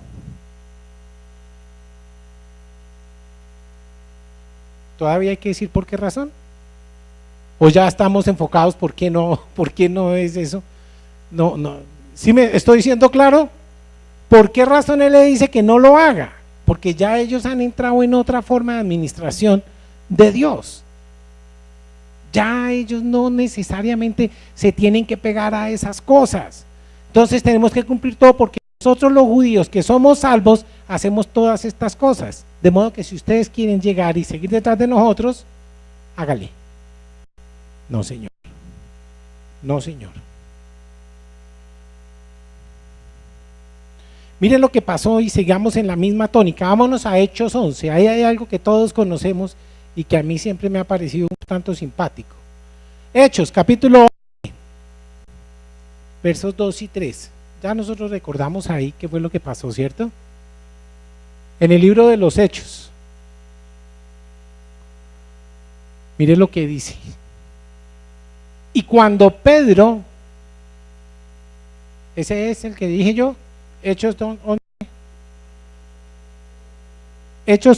¿Todavía hay que decir por qué razón? ¿O ya estamos enfocados por qué no es eso? No. ¿Sí me estoy diciendo claro? ¿Por qué razón él le dice que no lo haga? Porque ya ellos han entrado en otra forma de administración de Dios. Ya ellos no necesariamente se tienen que pegar a esas cosas. Entonces tenemos que cumplir todo, porque nosotros los judíos que somos salvos hacemos todas estas cosas. De modo que si ustedes quieren llegar y seguir detrás de nosotros, hágale. No, señor. No, señor. Miren lo que pasó y sigamos en la misma tónica. Vámonos a Hechos 11. Ahí hay algo que todos conocemos y que a mí siempre me ha parecido un tanto simpático. Hechos, capítulo 11, versos 2 y 3. Ya nosotros recordamos ahí qué fue lo que pasó, ¿cierto? En el libro de los Hechos. Miren lo que dice. Y cuando Pedro, ese es el que dije yo, Hechos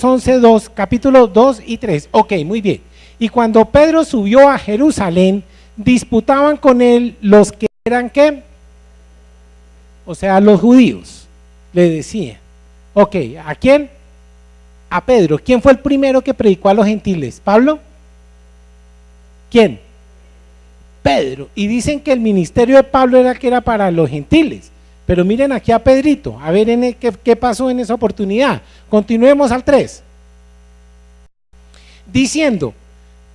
11, 2, capítulo 2 y 3. Ok, muy bien. Y cuando Pedro subió a Jerusalén, disputaban con él los que eran ¿qué? O sea, los judíos. Le decían. Ok, ¿a quién? A Pedro. ¿Quién fue el primero que predicó a los gentiles? ¿Pablo? ¿Quién? Pedro. Y dicen que el ministerio de Pablo era que era para los gentiles. Pero miren aquí a Pedrito, a ver qué pasó en esa oportunidad. Continuemos al 3. Diciendo,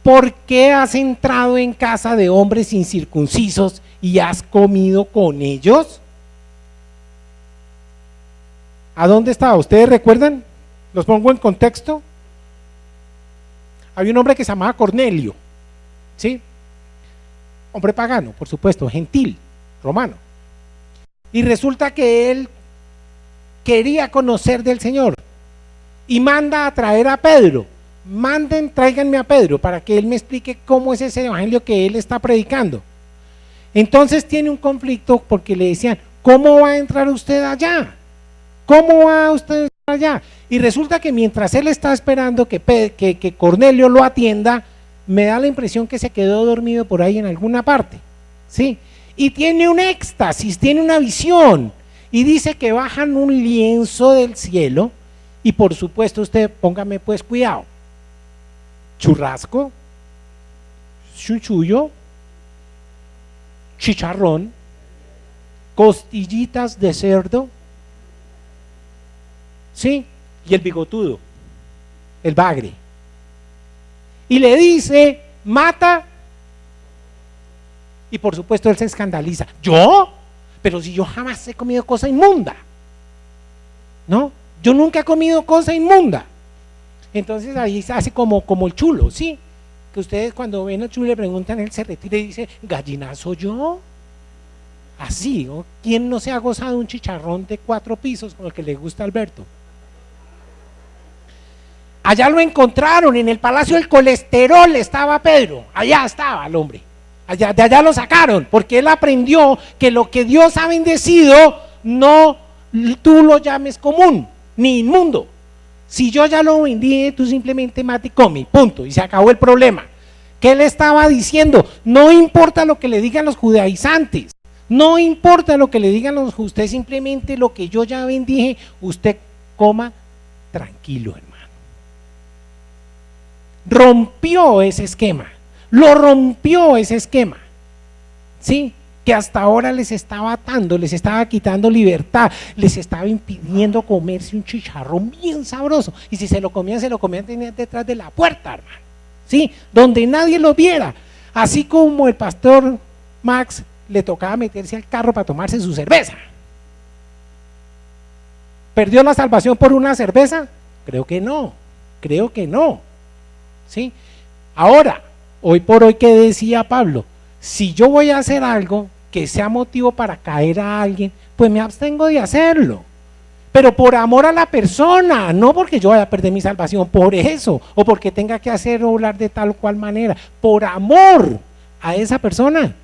¿por qué has entrado en casa de hombres incircuncisos y has comido con ellos? ¿A dónde estaba? ¿Ustedes recuerdan? Los pongo en contexto. Había un hombre que se llamaba Cornelio, ¿sí? Hombre pagano, por supuesto, gentil, romano. Y resulta que él quería conocer del Señor y manda a traer a Pedro. Tráiganme a Pedro para que él me explique cómo es ese evangelio que él está predicando. Entonces tiene un conflicto porque le decían, ¿cómo va a entrar usted allá? ¿Cómo va usted allá? Y resulta que mientras él está esperando que Cornelio lo atienda, me da la impresión que se quedó dormido por ahí en alguna parte, ¿sí? Y tiene un éxtasis, tiene una visión, y dice que bajan un lienzo del cielo, y por supuesto usted, póngame pues cuidado, churrasco, chuchullo, chicharrón, costillitas de cerdo, ¿sí? Y el bigotudo, el bagre. Y le dice, mata Y por supuesto él se escandaliza. ¿Yo? Pero si yo jamás he comido cosa inmunda. ¿No? Yo nunca he comido cosa inmunda. Entonces ahí se hace como el chulo, ¿sí? Que ustedes cuando ven al chulo y le preguntan, él se retira y dice, ¿gallinazo yo? Así, ¿no? ¿Quién no se ha gozado un chicharrón de 4 pisos como el que le gusta a Alberto? Allá lo encontraron, en el Palacio del Colesterol estaba Pedro, allá estaba el hombre, de allá lo sacaron, porque él aprendió que lo que Dios ha bendecido, no tú lo llames común, ni inmundo. Si yo ya lo vendí, tú simplemente mate y come, punto, y se acabó el problema. ¿Qué él estaba diciendo? No importa lo que le digan los judaizantes, no importa lo que le digan los, usted simplemente lo que yo ya bendije, usted coma tranquilo, hermano. Rompió ese esquema, lo rompió ese esquema, ¿sí? Que hasta ahora les estaba atando, les estaba quitando libertad, les estaba impidiendo comerse un chicharrón bien sabroso, y si se lo comían detrás de la puerta, hermano, ¿sí? Donde nadie lo viera, así como el pastor Max le tocaba meterse al carro para tomarse su cerveza. ¿Perdió la salvación por una cerveza? Creo que no, ¿sí? Ahora, hoy por hoy, ¿qué decía Pablo? Si yo voy a hacer algo que sea motivo para caer a alguien, pues me abstengo de hacerlo, pero por amor a la persona, no porque yo vaya a perder mi salvación por eso, o porque tenga que hacer o hablar de tal o cual manera, por amor a esa persona,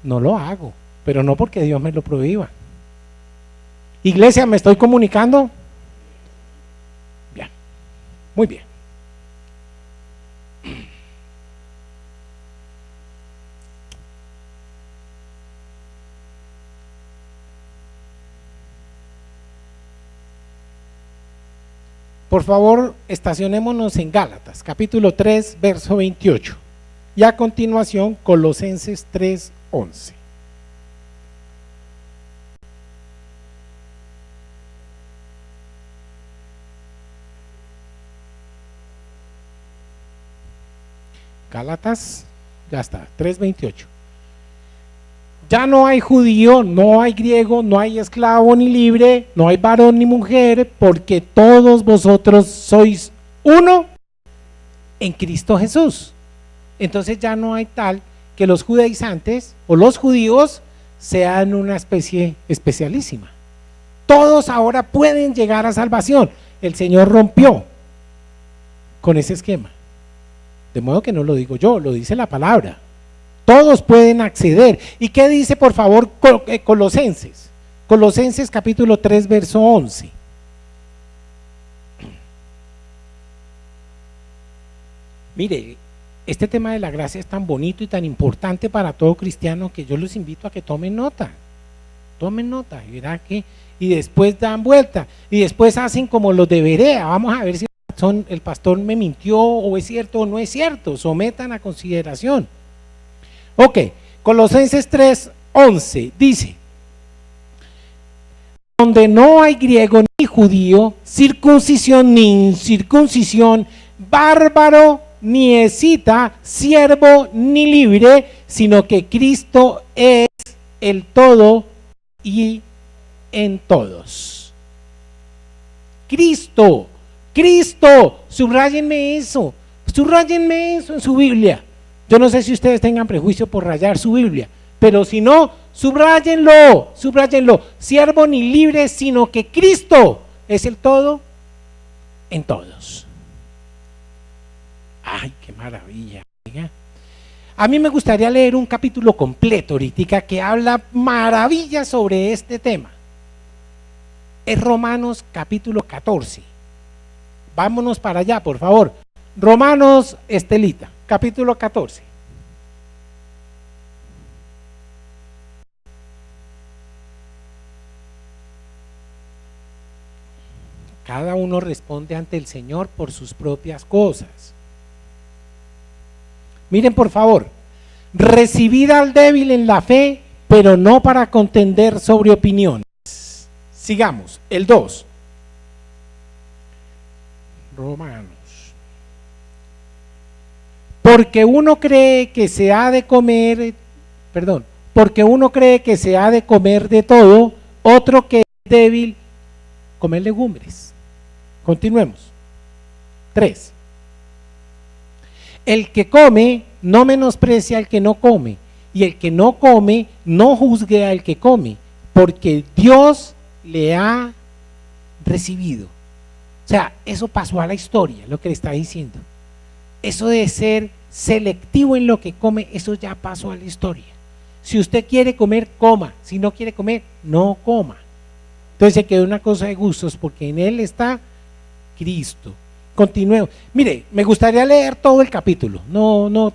no lo hago, pero no porque Dios me lo prohíba. Iglesia, ¿me estoy comunicando? Bien, muy bien. Por favor, estacionémonos en Gálatas, capítulo 3, verso 28. Y a continuación, Colosenses 3, 11. Gálatas, ya está, 3, 28. Ya no hay judío, no hay griego, no hay esclavo ni libre, no hay varón ni mujer, porque todos vosotros sois uno en Cristo Jesús. Entonces ya no hay tal que los judaizantes o los judíos sean una especie especialísima. Todos ahora pueden llegar a salvación. El Señor rompió con ese esquema. De modo que no lo digo yo, lo dice la palabra. Todos pueden acceder. ¿Y qué dice, por favor, Colosenses? Colosenses capítulo 3, verso 11. Mire, este tema de la gracia es tan bonito y tan importante para todo cristiano que yo los invito a que tomen nota. Tomen nota y verá que, y después dan vuelta, y después hacen como los de Berea. Vamos a ver si el pastor me mintió o es cierto o no es cierto. Sometan a consideración. Ok, Colosenses 3, 11 dice: donde no hay griego ni judío, circuncisión ni incircuncisión, bárbaro ni escita, siervo ni libre, sino que Cristo es el todo y en todos. Cristo, subrayenme eso en su Biblia. Yo no sé si ustedes tengan prejuicio por rayar su Biblia, pero si no, subráyenlo, siervo ni libre, sino que Cristo es el todo en todos. Ay, qué maravilla. A mí me gustaría leer un capítulo completo ahorita que habla maravillas sobre este tema. Es Romanos capítulo 14. Vámonos para allá, por favor. Romanos, Estelita, capítulo 14. Cada uno responde ante el Señor por sus propias cosas. Miren, por favor, recibid al débil en la fe, pero no para contender sobre opiniones. Sigamos, el 2. Romanos. Porque uno cree que se ha de comer, porque uno cree que se ha de comer de todo, otro que es débil, comer legumbres. Continuemos. 3. El que come no menosprecia al que no come, y el que no come no juzgue al que come, porque Dios le ha recibido. O sea, eso pasó a la historia, lo que le está diciendo. Eso de ser selectivo en lo que come, eso ya pasó a la historia. Si usted quiere comer, coma. Si no quiere comer, no coma. Entonces se quedó una cosa de gustos, porque en él está Cristo. Continuemos. Mire, me gustaría leer todo el capítulo.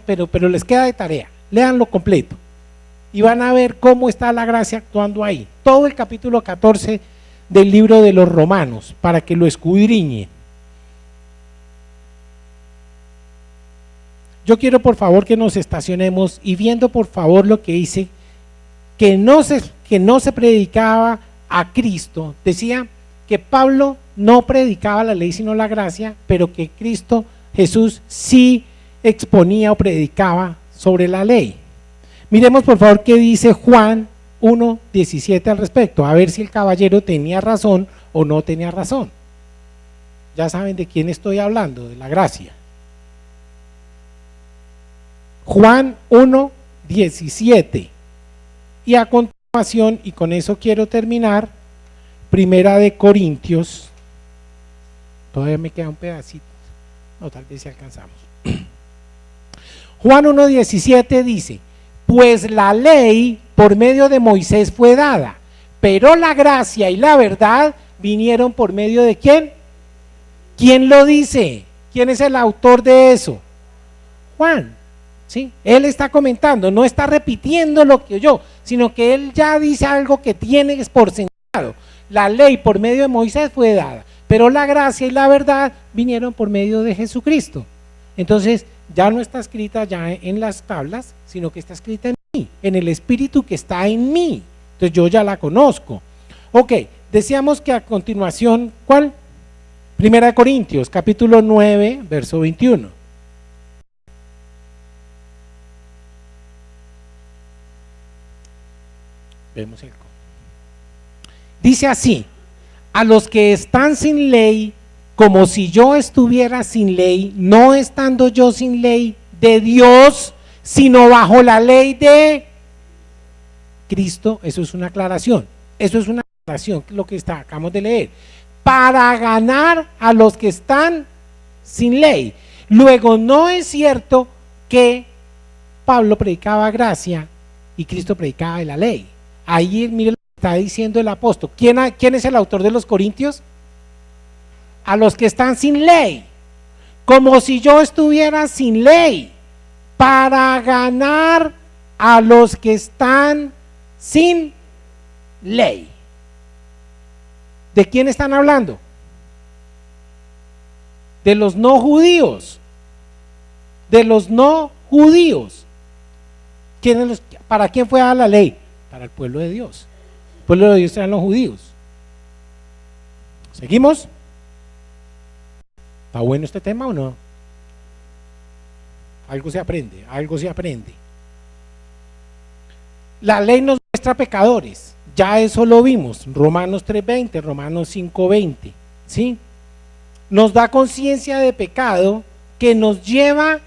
Pero les queda de tarea. Léanlo completo. Y van a ver cómo está la gracia actuando ahí. Todo el capítulo 14 del libro de los Romanos, para que lo escudriñen. Yo quiero por favor que nos estacionemos y viendo por favor lo que dice, que no se predicaba a Cristo. Decía que Pablo no predicaba la ley sino la gracia, pero que Cristo Jesús sí exponía o predicaba sobre la ley. Miremos por favor qué dice Juan 1:17 al respecto, a ver si el caballero tenía razón o no tenía razón. Ya saben de quién estoy hablando, de la gracia. Juan 1:17, y a continuación, y con eso quiero terminar, Primera de Corintios, todavía me queda un pedacito, no, tal vez si alcanzamos. Juan 1:17 dice, pues la ley por medio de Moisés fue dada, pero la gracia y la verdad vinieron por medio de ¿quién? ¿Quién lo dice? ¿Quién es el autor de eso? Juan. ¿Sí? Él está comentando, no está repitiendo lo que oyó, sino que él ya dice algo que tiene por sentado. La ley por medio de Moisés fue dada, pero la gracia y la verdad vinieron por medio de Jesucristo. Entonces ya no está escrita ya en las tablas, sino que está escrita en mí, en el Espíritu que está en mí. Entonces yo ya la conozco. Ok, decíamos que a continuación, ¿cuál? Primera de Corintios, capítulo 9, verso 21. Vemos el. Dice así, a los que están sin ley, como si yo estuviera sin ley, no estando yo sin ley de Dios, sino bajo la ley de Cristo. Eso es una aclaración, lo que acabamos de leer, para ganar a los que están sin ley. Luego no es cierto que Pablo predicaba gracia y Cristo predicaba de la ley. Ahí mire lo que está diciendo el apóstol. ¿Quién es el autor de los Corintios? A los que están sin ley, como si yo estuviera sin ley, para ganar a los que están sin ley. ¿De quién están hablando? De los no judíos. De los no judíos. ¿Para quién fue dada la ley? Para el pueblo de Dios. El pueblo de Dios eran los judíos. ¿Seguimos? ¿Está bueno este tema o no? Algo se aprende, algo se aprende. La ley nos muestra pecadores, ya eso lo vimos, Romanos 3:20, Romanos 5:20, ¿sí? Nos da conciencia de pecado que nos lleva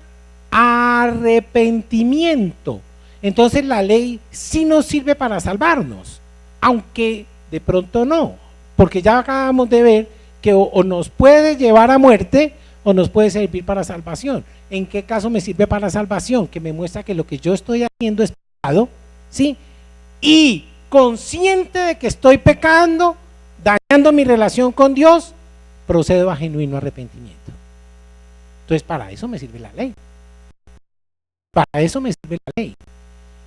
a arrepentimiento. Entonces la ley sí nos sirve para salvarnos, aunque de pronto no, porque ya acabamos de ver que o nos puede llevar a muerte o nos puede servir para salvación. ¿En qué caso me sirve para salvación? Que me muestra que lo que yo estoy haciendo es pecado, ¿sí? Y consciente de que estoy pecando, dañando mi relación con Dios, procedo a genuino arrepentimiento. Entonces para eso me sirve la ley. Para eso me sirve la ley.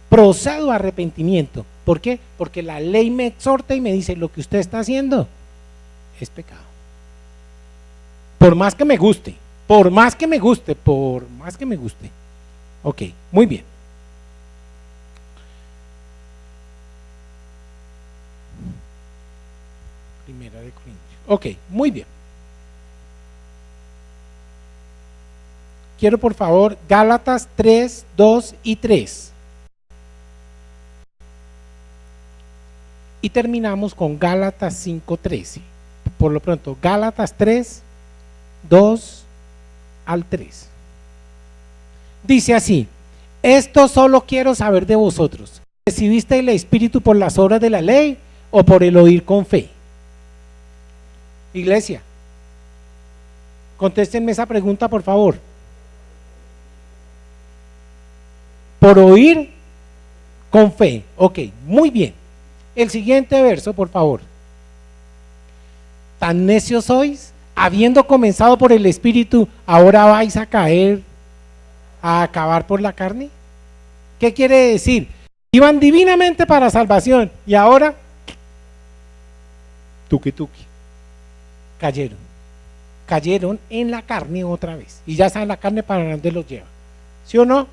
Procedo a arrepentimiento. ¿Por qué? Porque la ley me exhorta y me dice, lo que usted está haciendo es pecado. Por más que me guste, por más que me guste, por más que me guste. Ok, muy bien. Primera de Corintios. Ok, muy bien. Quiero por favor Gálatas 3, 2 y 3. y terminamos con Gálatas 5:13. Por lo pronto, Gálatas 3, 2 al 3. Dice así: esto solo quiero saber de vosotros. ¿Recibiste el Espíritu por las obras de la ley o por el oír con fe? Iglesia, contéstenme esa pregunta, por favor. Por oír con fe. Ok, muy bien. El siguiente verso, por favor. ¿Tan necios sois? Habiendo comenzado por el Espíritu, ¿ahora vais a caer a acabar por la carne? ¿Qué quiere decir? Iban divinamente para salvación y ahora tuqui cayeron en la carne otra vez, y ya saben la carne para dónde los lleva, ¿sí o no?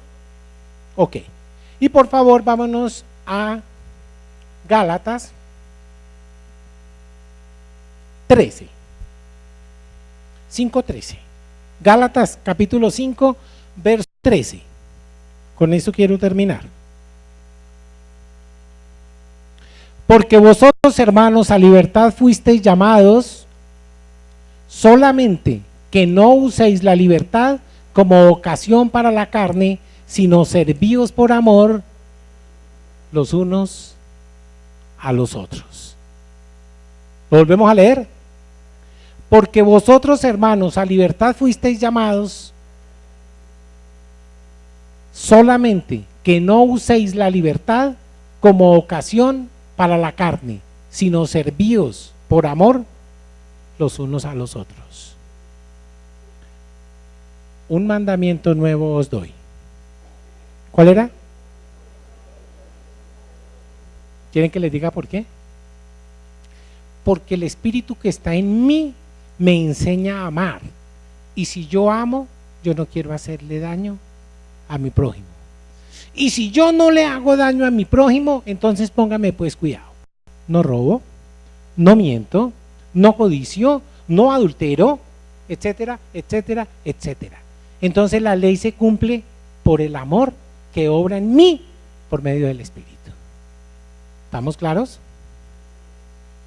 Ok, y por favor vámonos a Gálatas 13, 5:13. Gálatas capítulo 5 verso 13. Con eso quiero terminar. Porque vosotros, hermanos, a libertad fuisteis llamados, solamente que no uséis la libertad como ocasión para la carne, sino servíos por amor los unos a los otros. ¿Lo volvemos a leer? Porque vosotros, hermanos, a libertad fuisteis llamados, solamente que no uséis la libertad como ocasión para la carne, sino servíos por amor los unos a los otros. Un mandamiento nuevo os doy. ¿Cuál era? ¿Quieren que les diga por qué? Porque el Espíritu que está en mí me enseña a amar, y si yo amo, yo no quiero hacerle daño a mi prójimo. Y si yo no le hago daño a mi prójimo, entonces póngame pues cuidado. No robo, no miento, no codicio, no adultero, etcétera, etcétera, etcétera. Entonces la ley se cumple por el amor que obra en mí por medio del Espíritu. ¿Estamos claros?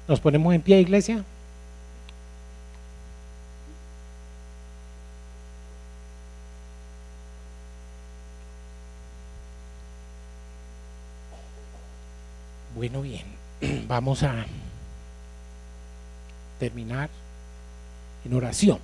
¿Nos ponemos en pie, iglesia? Bueno, bien, vamos a terminar en oración.